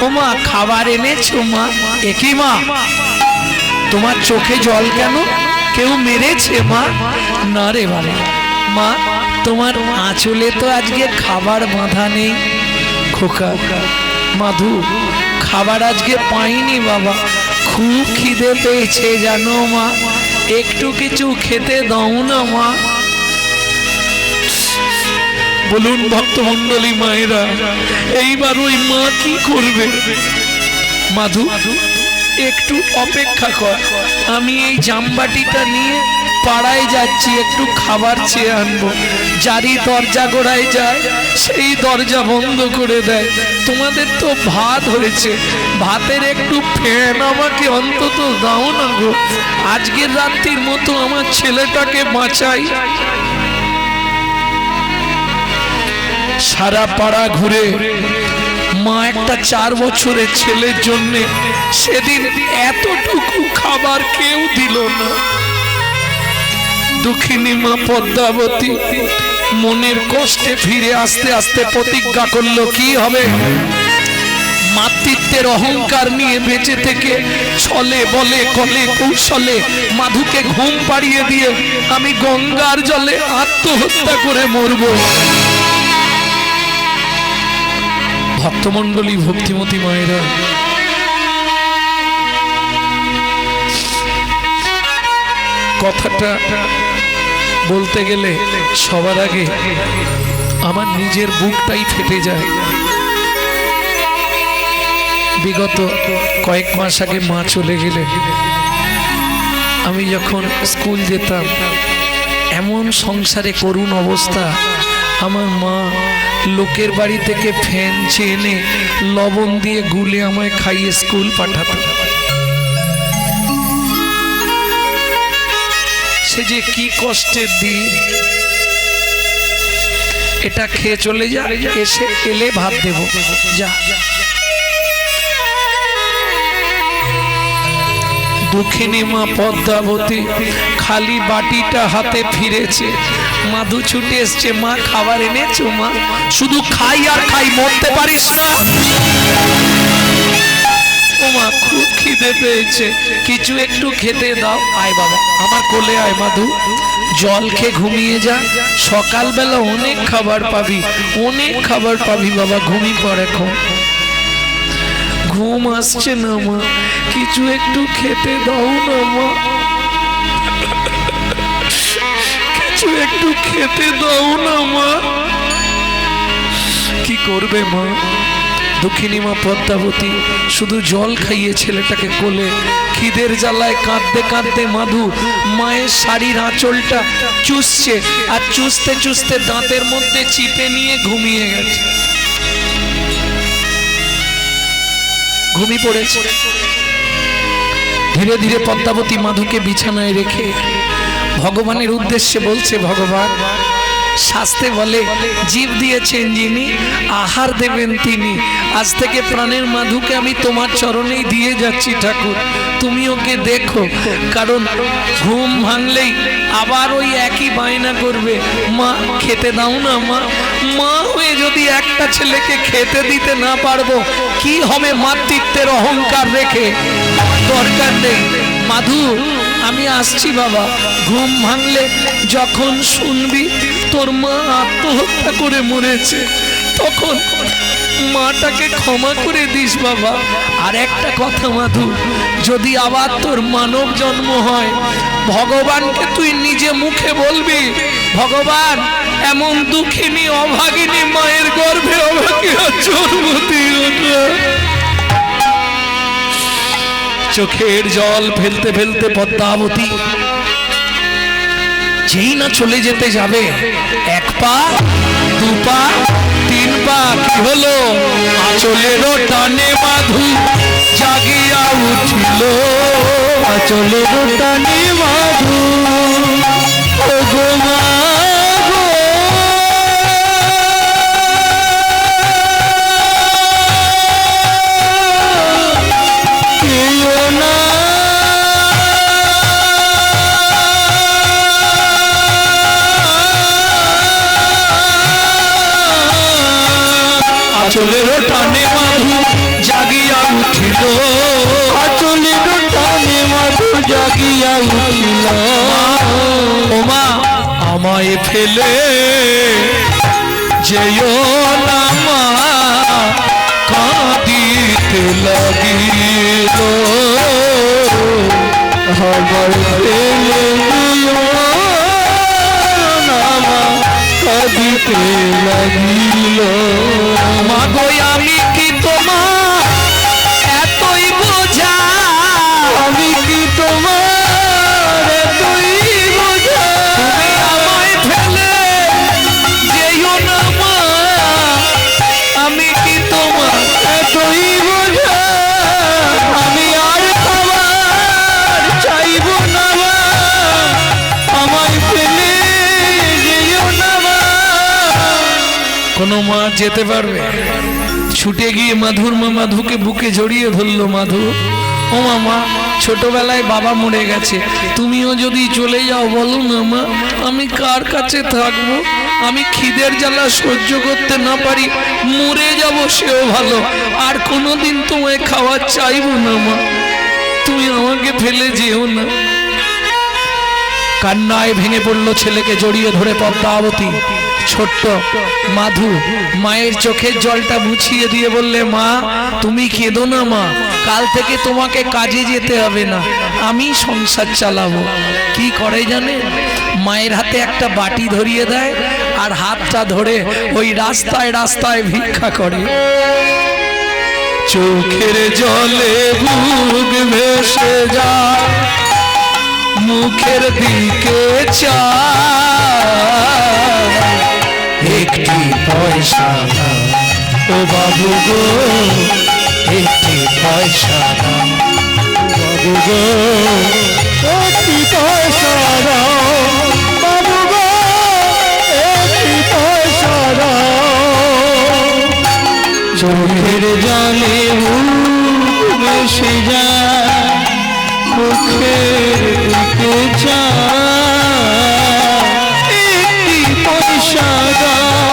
ও মা খাবার এনেছো মা। একই মা, তোমার চোখে জল কেন, কেউ মেরেছে মা? না রে বাবা, মা তোমার আঁচলে তো আজকে খাবার বাঁধা নেই। খোকা, মাধু খাবার আজকে পাইনি বাবা, খুব খিদে পেয়েছে জানো মা, একটু কিছু খেতে দাও না মা। বলুন ভক্তমণ্ডলী মায়েরা, এইবার ওই মা কি করবে? মাধু একটু অপেক্ষা কর, আমি এই জামবাটিটা নিয়ে পাড়ায় যাচ্ছি, একটু খাবার চেয়ে আনবো। যারই দরজা গোড়ায় যায় সেই দরজা বন্ধ করে দেয়। তোমাদের তো ভাত হয়েছে, ভাতের একটু ফেন আমাকে অন্তত দাও না গো, আজকের রাত্রির মতো আমার ছেলেটাকে বাঁচাই। সারা পাড়া ঘুরে মা একটা 4 বছরের ছেলের জন্য সেদিন এতটুকু খাবার কেউ দিল না। দুঃখিনী মা পদ্মাবতী মনের কষ্টে ফিরে আস্তে আস্তে প্রতিজ্ঞা করলো কি হবে। মাতৃত্বের অহংকার নিয়ে বেঁচে থেকে ছলে বলে কলে কৌশলে মাধুকে ঘুম পাড়িয়ে দিয়ে আমি গঙ্গার জলে আত্মহত্যা করে মরব। ভক্তমণ্ডলী, ভক্তিমতী মায়েরা, কথাটা বলতে গেলে সবার আগে আমার নিজের বুকটাই ফেটে যায়। বিগত কয়েক মাস আগে মা চলে গেলেন। আমি যখন স্কুল যেতাম এমন সংসারে করুণ অবস্থা, আমার মা লোকের বাড়ি থেকে ফ্যান চেনে লবণ দিয়ে গুলে আমায় খাইয়ে স্কুল পাঠাতো। সে যে কি কষ্টের দিন। এটা খেয়ে চলে যা, এসে এলে ভাত দেব, যা। দুঃখিনী মা পদ্মাবতী খালি বাটিটা হাতে ফিরেছে। মাধু ছুটে এসছে, মা খাবার এনেছো? মা শুধু খাই আর খাই, মরতে পারিস না? ও মা, খুব খিদে পেয়েছে, কিছু একটু খেতে দাও। আয় বাবা, আমার কোলে আয় মাধু, জল খেয়ে ঘুমিয়ে যা, সকালবেলা অনেক খাবার পাবি, অনেক খাবার পাবি বাবা, ঘুমিয়ে পড় এখন। ঘুম আসছে না মা, কিছু একটু খেতে দাও না মা, কিছু একটু খেতে দাও না মা। কি করবে মা? দুঃখিনী মা পদ্মাবতী শুধু জল খাইয়ে ছেলেটাকে কোলে, খিদের জ্বালায় কাঁদতে কাঁদতে মাধু মায়ের শাড়ির আঁচলটা চুষছে, আর চুষতে চুষতে দাঁতের মধ্যে চিপে নিয়ে ঘুমিয়ে গেছে, ঘুমিয়ে পড়েছে। ধীরে ধীরে পদ্মাবতী মাধুকে বিছানায় রেখে ভগবানের উদ্দেশ্যে বলছে, ভগবান, শাস্ত্রে বলে জীব দিয়েছেন যিনি, আহার দেবেন তিনি। আজ থেকে প্রাণের মাধুকে আমি তোমার চরণেই দিয়ে যাচ্ছি ঠাকুর, তুমি ওকে দেখো। কারণ ঘুম ভাঙলেই আবার ওই একই বায়না করবে, মা খেতে দাও না মা। মা হয়ে যদি একটা ছেলেকে খেতে দিতে না পারবো, কি হবে মাতৃত্বের অহংকার রেখে? দরকার নেই মাধু, আমি আসছি বাবা। ঘুম ভাঙলে যখন শুনবি তোর মা আত্মহত্যা করে মরেছে, তখন মাটাকে ক্ষমা করে দিস বাবা। আর একটা কথা মাধু, যদি আবার তোর মানব জন্ম হয়, ভগবানকে তুই নিজে মুখে বলবি, ভগবান এমন দুঃখিনী অভাগিনী মায়ের গর্ভে অভাগীরা জন্ম দিও না। চোখের জল ফেলতে ফেলতে পদ্মাবতী যেই না চলে যেতে যাবে, এক পা, দু পা, তিন পা, কি হলো? আঁচলের টানে মাধু জাগিয়া উঠিল, আঁচলের টানে মাধু, ও গো মা গো, কেও না আঁচলের টানে মাধু জাগিয়া উঠিল, আঁচলের টানে মাধু জাগিয়া উঠিল। ও মা, আমায় ফেলে যেও না মা, কাঁদিতে লাগিল, আমার ফেলে দিও না মা, কাঁদিতে লাগিল। মা গো, আমি কি তোমার এতই বোঝা? আমি কি তোমার এতই বোঝা? তুমি আমায় ফেলে যেও না মা, আমি কি তোমার এতই বোঝা? আমি আর খাবার চাইব না মা, আমায় ফেলে যেও না মা। কোনো মা যেতে পারবে? ছুটে গিয়ে মাধুর মা মাধুকে বুকে জড়িয়ে ধরলো। মাধু, ও মামা, ছোটবেলায় বাবা মরে গেছে, তুমিও যদি চলে যাও বলো না মা, আমি কার কাছে থাকবো? আমি খিদের জ্বালা সহ্য করতে না পারি, মরে যাব সেও ভালো, আর কোনোদিন তোমায় খাওয়া চাইবো না মা, তুমি আমাকে ফেলে যেও না। কান্নায় ভেঙে পড়লো, ছেলেকে জড়িয়ে ধরে পদ্মাবতী। ছোট্ট মাধু মায়ের চোখের জলটা মুছিয়ে দিয়ে বললে, মা তুমি কেঁদো না মা, কাল থেকে তোমাকে কাজে যেতে হবে না, আমি সংসার চালাবো। কি করে জানে, মায়ের হাতে একটা বাটি ধরিয়ে দেয় আর হাতটা ধরে ওই রাস্তায় রাস্তায় ভিক্ষা করে। চোখের জলে বুক ভেসে যায়, মুখের দিকে চায়, একটি পয়সা দাও ও বাবু গো, একটি পয়সা দাও বাবু গো, একটি পয়সা দাও বাবু গো, একটি পয়সা দাও। চোখের জলে ভেসে যায়, মুখের দিকে চায়, একটি পয়সা দাও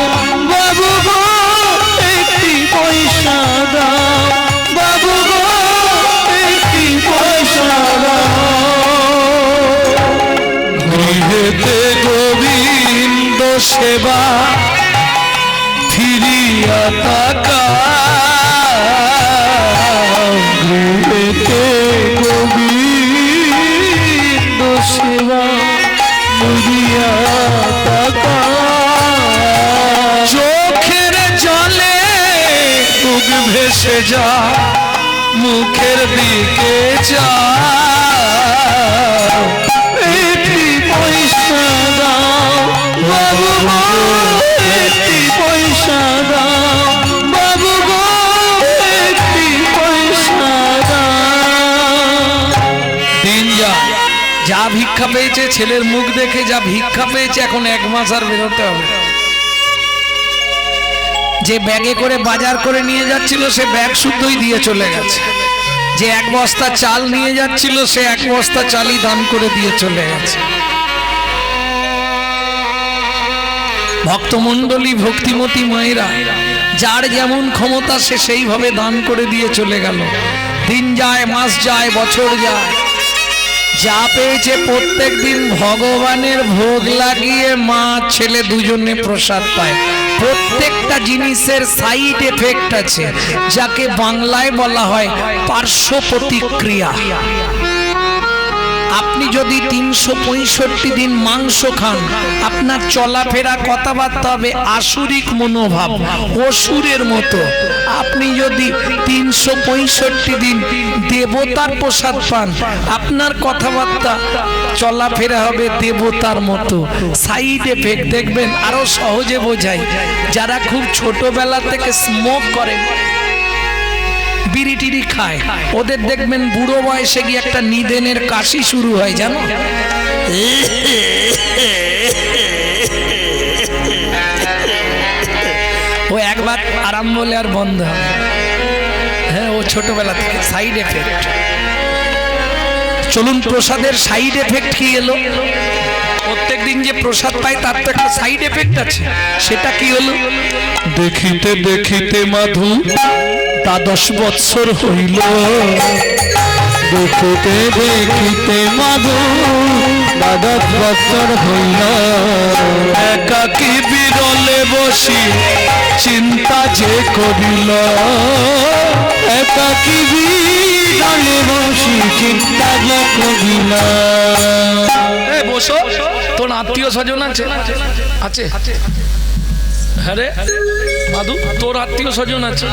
বাবু গো, একটি পয়সা দাও বাবু গো, একটি পয়সা দাও। গৃহেতে গোবিন্দ সেবা ফিরিয়া তাকাও, গৃহেতে গোবিন্দ সেবা ফিরিয়া তাকাও। চোখের জলে বুক ভেসে যা, মুখের দিকে যাও, একটি পয়সা দাও বাবু গো, একটি পয়সা দাও বাবু গো, একটি পয়সা দাও। দিন যা ভিক্ষা পেয়েছে, ছেলের মুখ দেখে যা ভিক্ষা পেয়েছে, এখন 1 মাস আর বেরোতে হবে। যে ব্যাগে করে বাজার করে নিয়ে যাচ্ছিল সে ব্যাগ শুদ্ধই দিয়ে চলে গেছে, যে 1 বস্তা চাল নিয়ে যাচ্ছিল সে 1 বস্তা চালই দান করে দিয়ে চলে গেছে। ভক্তমণ্ডলী ভক্তিমতী মায়েরা যার যেমন ক্ষমতা সে সেইভাবে দান করে দিয়ে চলে গেল। দিন যায়, মাস যায়, বছর যায়, যা পেয়েছে প্রত্যেক দিন ভগবানের ভোগ লাগিয়ে মা ছেলে দুজনে প্রসাদ পায়। প্রত্যেকটা জিনিসের সাইড এফেক্ট আছে, যাকে বাংলায় বলা হয় পার্শ্ব প্রতিক্রিয়া। আপনি যদি 365 দিন মাংস খান, আপনার চলাফেরা কথাবার্তা হবে আসুরিক মনোভাব, অসুরের মতো। আপনি যদি 365 দিন দেবতার প্রসাদ পান, আপনার কথাবার্তা চলাফেরা হবে দেবতার মতো। সাইড এফেক্ট দেখবেন আরো সহজে বোঝাই। যারা খুব ছোটবেলা থেকে স্মোক করে, বিড়ি টিড়ি খায়, ওদের দেখবেন বুড়ো বয়সে গিয়ে একটা নিদেনের কাশি শুরু হয়, জানো? ও একবার আরাম হলে আর বন্ধ হবে। হ্যাঁ, ও ছোটবেলা থেকে সাইড এফেক্ট। চলুন, প্রসাদের সাইড এফেক্ট কি এলো? প্রত্যেক দিন যে প্রসাদ পাই তার তো একটা সাইড এফেক্ট আছে, সেটা কি হলো? দেখিতে দেখিতে মাধু 10 বৎসর হইল, দেখিতে দেখিতে মাধু 10 বছর হইল, একাকী বিরলে বসি চিন্তা যে করিল, একাকী বিরলে বসি চিন্তা যে করিল। বসো, তোর আত্মীয় স্বজন আছে? আছে? হ্যাঁ রে মাধু, তোর আত্মীয় স্বজন আছে?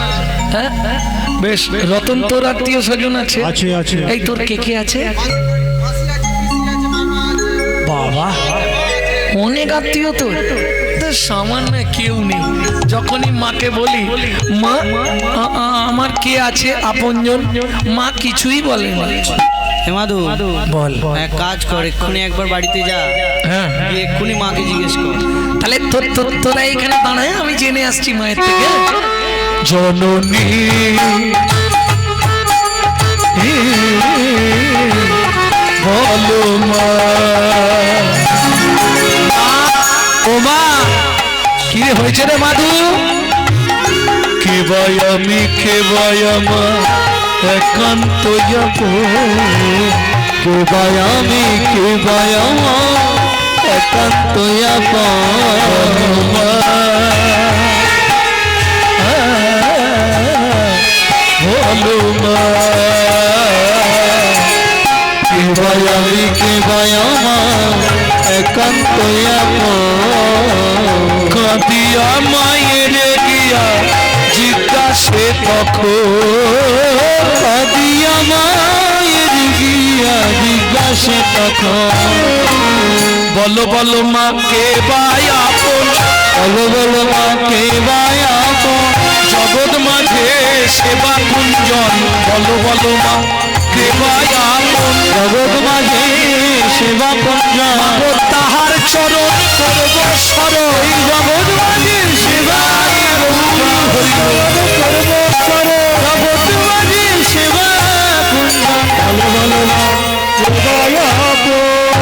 হ্যাঁ বেশ। রতন, তোর আত্মীয় স্বজন আছে? আছে আছে। এই তোর কে কে আছে? বাবা, অনেক আত্মীয় তোর। সামান্য কেউ নেই। যখনই মাকে বলি, মা আমার কে আছে আপনজন, মা কিছুই বলে না। মাধু বল। এক কাজ কর, এক্ষুনি একবার বাড়িতে যা, হ্যাঁ, গিয়ে এক্ষুনি মাকে জিজ্ঞেস কর। তাহলে তোরা এখানে দাঁড়ায়, আমি জেনে আসছি মায়ের থেকে। জননী বলো মা। ও মা, কি রে হয়েছে রে মাধু? কে ভাই আমি, কে ভাই আমার একান্ত যাব, কে ভাই আমি, কে ভাই আমার একান্ত যাব মা। বলো মা, কে ভাই আমি, কে ভাই আমার একান্ত যাব। কাঁদিয়া মায়ের গিয়া জিজ্ঞাসে তখন, কাঁদিয়া মায়ের গিয়া জিজ্ঞাসে তখন, বলো বলো মা কে ভাই আপন, বলো বলো মা কে ভাই আপন, জগৎ মাঝে সেবা কুঞ্জন, বলো বলো মা কে ভাই আপন, জগৎ মাঝে সেবা কুঞ্জন, তাহার চরণ করব স্মরণ, এই জগৎ মাঝে সেবা জগৎ মাঝে সেবা কুঞ্জন, বলো বলো মা কে ভাই আপন।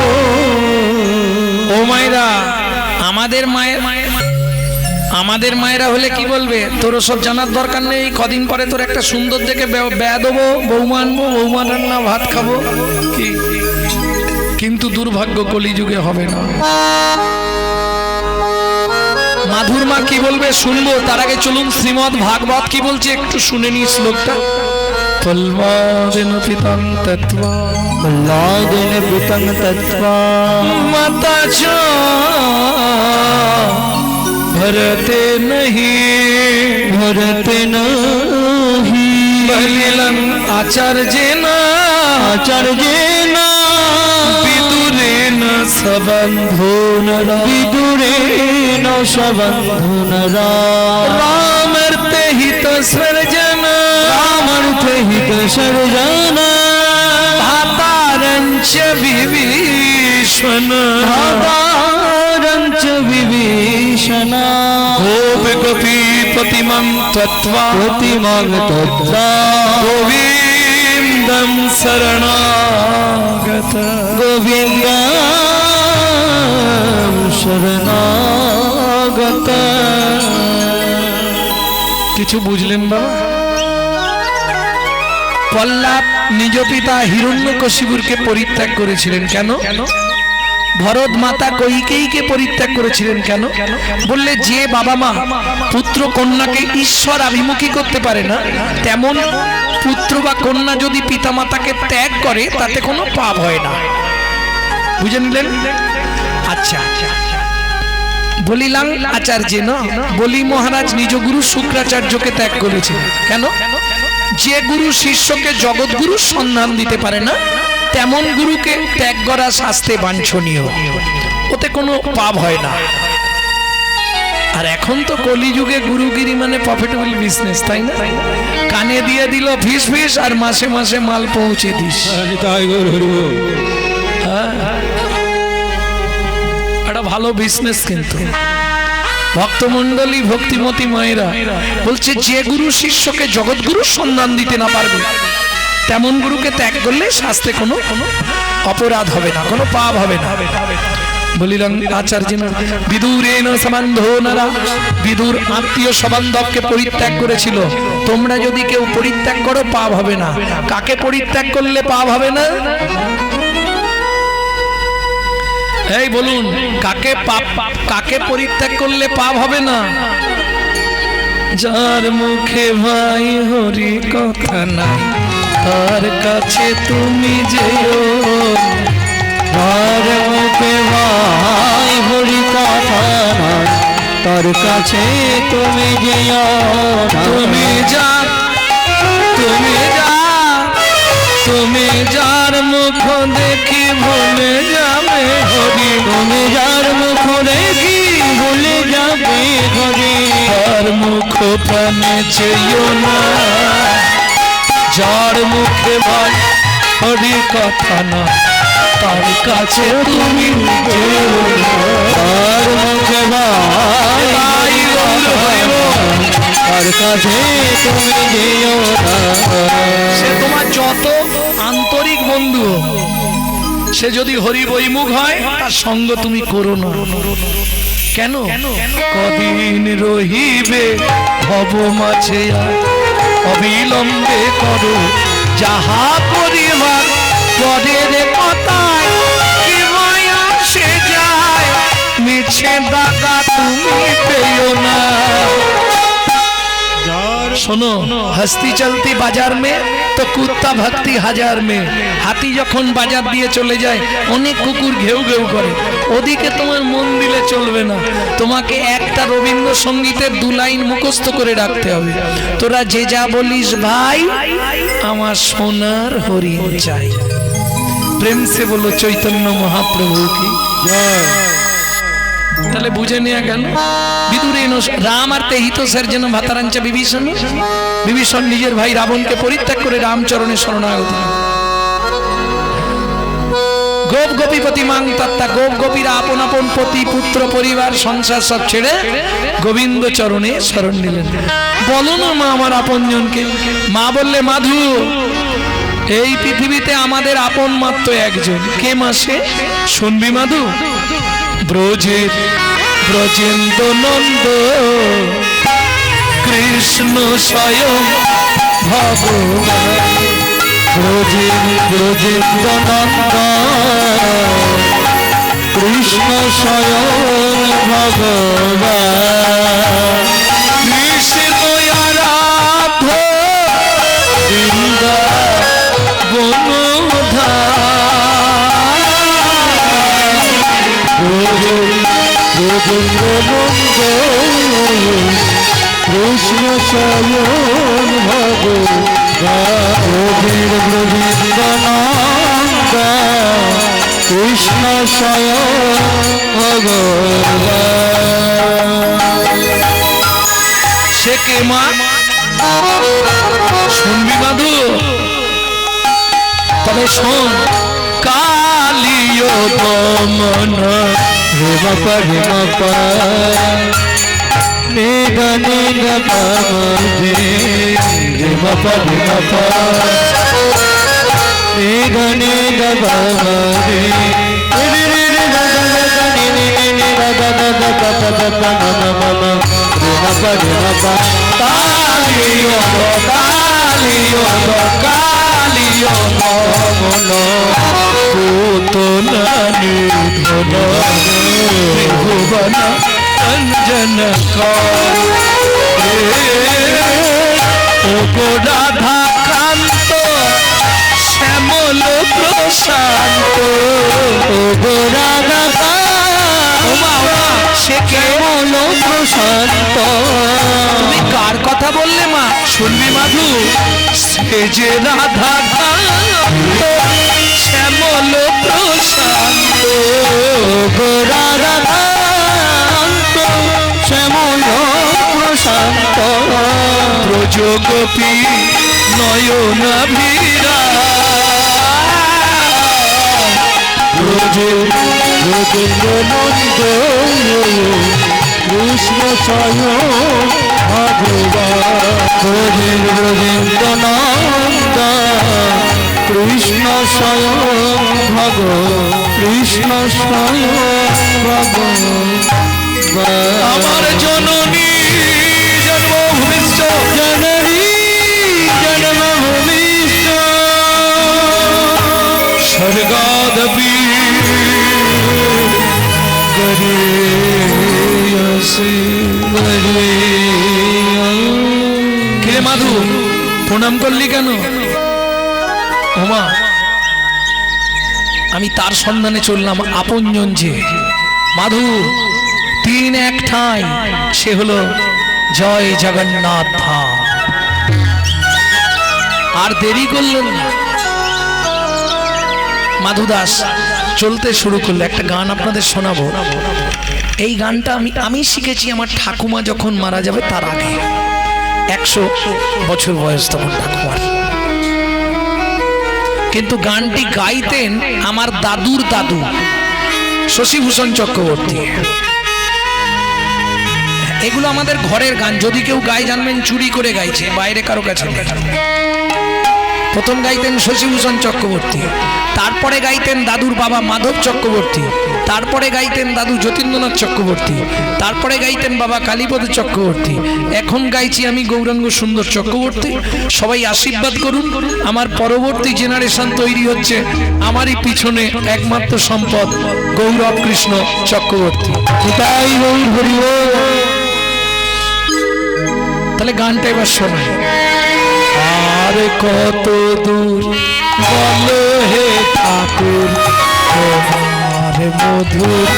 ও মায়েরা, আমাদের মায়েরা হলে কি বলবে? তোর সব জানার দরকার নেই, কদিন পরে তোর একটা সুন্দর দেখে ব্যয় দেবো, বৌমা আনবো, বৌমা রান্না ভাত খাবো। কি কিন্তু দুর্ভাগ্য কলিযুগে হবে না। মাধুর মা কি বলবে শুনবো, তার আগে চলুন শ্রীমদ ভাগবত কি বলছে একটু শুনে নি শ্লোকটা। ফলমাদিন পিতং তত্ত্বা লাদিন পিতং তত্ত্বা মাতা চ भरते नहीं, भरते नहीं, बलिलं आचार्येण आचार्येण विदुरेण सबन्धो नरा, विदुरेण सबन्धो रामर्थे हित सर्जन, रामर्थे हित सर्जन, भातारञ्च विभीषण, भातारञ्च विभीषण, गोप गोपीपतिमं त्वत्वा प्रतिमं तत्रा गोविन्दं शरणागत, गोविन्दं शरणागत। কিছু বুঝলেন বাবা? পল্লাব নিজ পিতা হিরণ্যকশিপুরকে পরিত্যাগ করেছিলেন কেন? ভরত মাতা কৈকেয়ীকে পরিত্যাগ করেছিলেন কেন? বললে যে বাবা মা পুত্র কন্যাকে ঈশ্বর আভিমুখী করতে পারে না, তেমন পুত্র বা কন্যা যদি পিতা মাতাকে ত্যাগ করে তাতে কোনো পাপ হয় না। বুঝে নিলেন? আচ্ছা, বলিলাম আচার্য না, বলি মহারাজ নিজ গুরু শুক্রাচার্যকে ত্যাগ করেছিলেন কেন? যে গুরু শিষ্যকে জগৎগুরুর সন্ধান দিতে পারে না, তেমন গুরুকে ত্যাগ করা শাস্ত্রে বাঞ্ছনীয়, ওতে কোনো পাপ হয় না। আর এখন তো কলিযুগে গুরুগিরি মানে প্রফিটেবল বিজনেস, তাই না? কানে দিয়ে দিল ফিস ফিস আর মাসে মাসে মাল পৌঁছে দিস। একটা ভালো বিজনেস। কিন্তু ভক্তমণ্ডলী ভক্তিমতী মায়েরা বলছে যে গুরু শিষ্যকে জগৎগুরুর সন্ধান দিতে না পারবে, তেমন গুরুকে ত্যাগ করলে শাস্ত্রে কোনো অপরাধ হবে না, কোনো পাপ হবে না। বলিলাম আচার্য বিদুরেণ সম্বন্ধো নরা, বিদুর আত্মীয় সম্বন্ধকে পরিত্যাগ করেছিল। তোমরা যদি কেউ পরিত্যাগ করো পাপ হবে না। কাকে পরিত্যাগ করলে পাপ হবে না? এই বলুন, কাকে পরিত্যাগ করলে পাপ হবে না? যার মুখে ভাই হরি কথা নাই, তার কাছে তুমি যেও, তার মুখে ভাই হরি কথা নাই, তার কাছে তুমি যেও, তুমি যার মুখ দেখি ভুলে যাবে হরি, তুমি যার মুখ দেখি ভুলে যাবে হরি, তার মুখ প্রাণে চেয়েও না, যার মুখে ভাই হরি কথা না, তার কাছে তুমি যেও না। তার মুখে ভাই তার কাছে তুমি যেও না। সে তোমার যত সে যদি হরি বৈমুখ হয় তার সঙ্গ তুমি করো না। কেন? কদিন রহিবে ভব মাঝে অবিলম্বে করো যাহা করিবার পরের কথায় কি মায়া সে যায় মিছে দাগা তুমি পেও না। শোনো, হস্তি চলতি বাজার মে তো কুত্তা ভক্তি হাজার মে। হাতি যখন বাজার দিয়ে চলে যায় অনেক কুকুর ঘেউ ঘেউ করে, ওদিকে তোমার মন দিলে চলবে না। তোমাকে একটা রবীন্দ্রসঙ্গীতের 2 লাইন মুখস্থ করে রাখতে হবে। তোরা যে যা বলিস ভাই, আমার সোনার হরিণ চাই। প্রেম সে বলো চৈতন্য মহাপ্রভু কি জয়। তাহলে বুঝে নেওয়া গেল বিদুরেন রাম আর তেহিত সের ভাতারাঞ্চা বিভীষণ। বিভীষণ নিজের ভাই রাবণকে পরিত্যাগ করে রামচরণে শরণাগত। গোপ গোপীপতি মাং তত্তা, গোপ গোপীরা আপন আপন পতি পুত্র পরিবার সংসার সব ছেড়ে গোবিন্দ চরণে শরণ নিলেন। বলো না মা আমার আপনজনকে। মা বললে মাধু, এই পৃথিবীতে আমাদের আপন মাত্র একজন। কে মাসে শুনবি মাধু? ব্রজের ব্রজেন্দ্র নন্দ কৃষ্ণ স্বয়ং ভগবান। ব্রজের ব্রজেন্দ্র নন্দ কৃষ্ণ স্বয়ং ভগবান। কৃষ্ণ আরাধ্য ব্রজেন্দ্র নন্দ কৃষ্ণ স্বয়ং ভগবান। ব্রজেন্দ্র নন্দ কৃষ্ণ স্বয়ং ভগবান। সে কে মা? শুনবি মাধু? তবে শোন। কালিয় দমন রেম রেম নিগ নিগ রেম নিগ নিগ কালিয় কালিয় কালিয় দমন পুতনা নিধন ভুবন অঞ্জন রাধা কান্ত শ্যামল প্রশান্ত। রাধা সে কেমন প্রশান্ত। তুমি কার কথা বললে মা? শুনবি মাধু? সে যে রাধা কান্ত শ্যামল প্রশান্ত। রাধা কান্ত শ্যামল প্রশান্ত। ব্রজ গোপী নয়ন ভীরা। ব্রজেন্দ্র নন্দ কৃষ্ণ স্বয়ং ভগবান। ব্রজেন্দ্র নন্দ কৃষ্ণ স্বয়ং ভগবান। কৃষ্ণ স্বয়ং ভগবান। আমার জননী জন্মভূমিষ্ঠ জননী জন্মভূমিষ্ঠ স্বর্গাদপি কে মাধু প্রণাম করলি কেন? ওমা, আমি তার সন্ধানে চললাম আপনজন যে মাধু। 3 এক ঠাঁই, সে হলো জয় জগন্নাথ ধাম। আর দেরি করলেন না, মাধু দাস চলতে শুরু করলে। একটা গান আপনাদের শোনাবো। এই গানটা আমি শিখেছি আমার ঠাকুমা যখন মারা যাবে তার আগে। 100 বছর বয়স তখন ঠাকুমার। কিন্তু গানটি গাইতেন আমার দাদুর দাদু শশীভূষণ চক্রবর্তী। এগুলো আমাদের ঘরের গান। যদি কেউ গায় জানবেন চুরি করে গাইছে, বাইরে কারো কাছে নেই। প্রথম গাইতেন শশীভূষণ চক্রবর্তী, তারপরে গাইতেন দাদুর বাবা মাধব চক্রবর্তী, তারপরে গাইতেন দাদু যতীন্দ্রনাথ চক্রবর্তী, তারপরে গাইতেন বাবা কালীপদ চক্রবর্তী, এখন গাইছি আমি গৌরাঙ্গ সুন্দর চক্রবর্তী। সবাই আশীর্বাদ করুন, আমার পরবর্তী জেনারেশন তৈরি হচ্ছে, আমারই পিছনে একমাত্র সম্পদ গৌরব কৃষ্ণ চক্রবর্তী। তাই গৌর হরি বল। তাহলে গানটা এবার শোনাই। আর কত দূর বলো হে ঠাকুর তোমার মধুর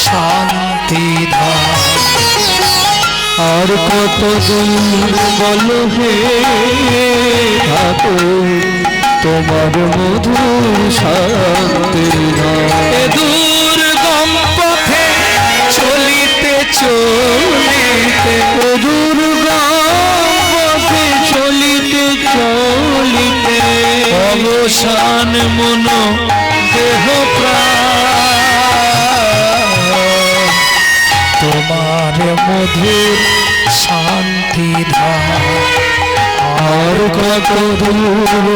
শান্তি ধাম। আর কত দূর বলো হে ঠাকুর তোমার মধুর শান্তি ধাম। এ দুর্গম পথে চলিতে চলিতে দুর্গা চলিতে চলিতে অবসান মন দেহ প্রাণ তোমার মধুর শান্তি ধাম। আর কত দূর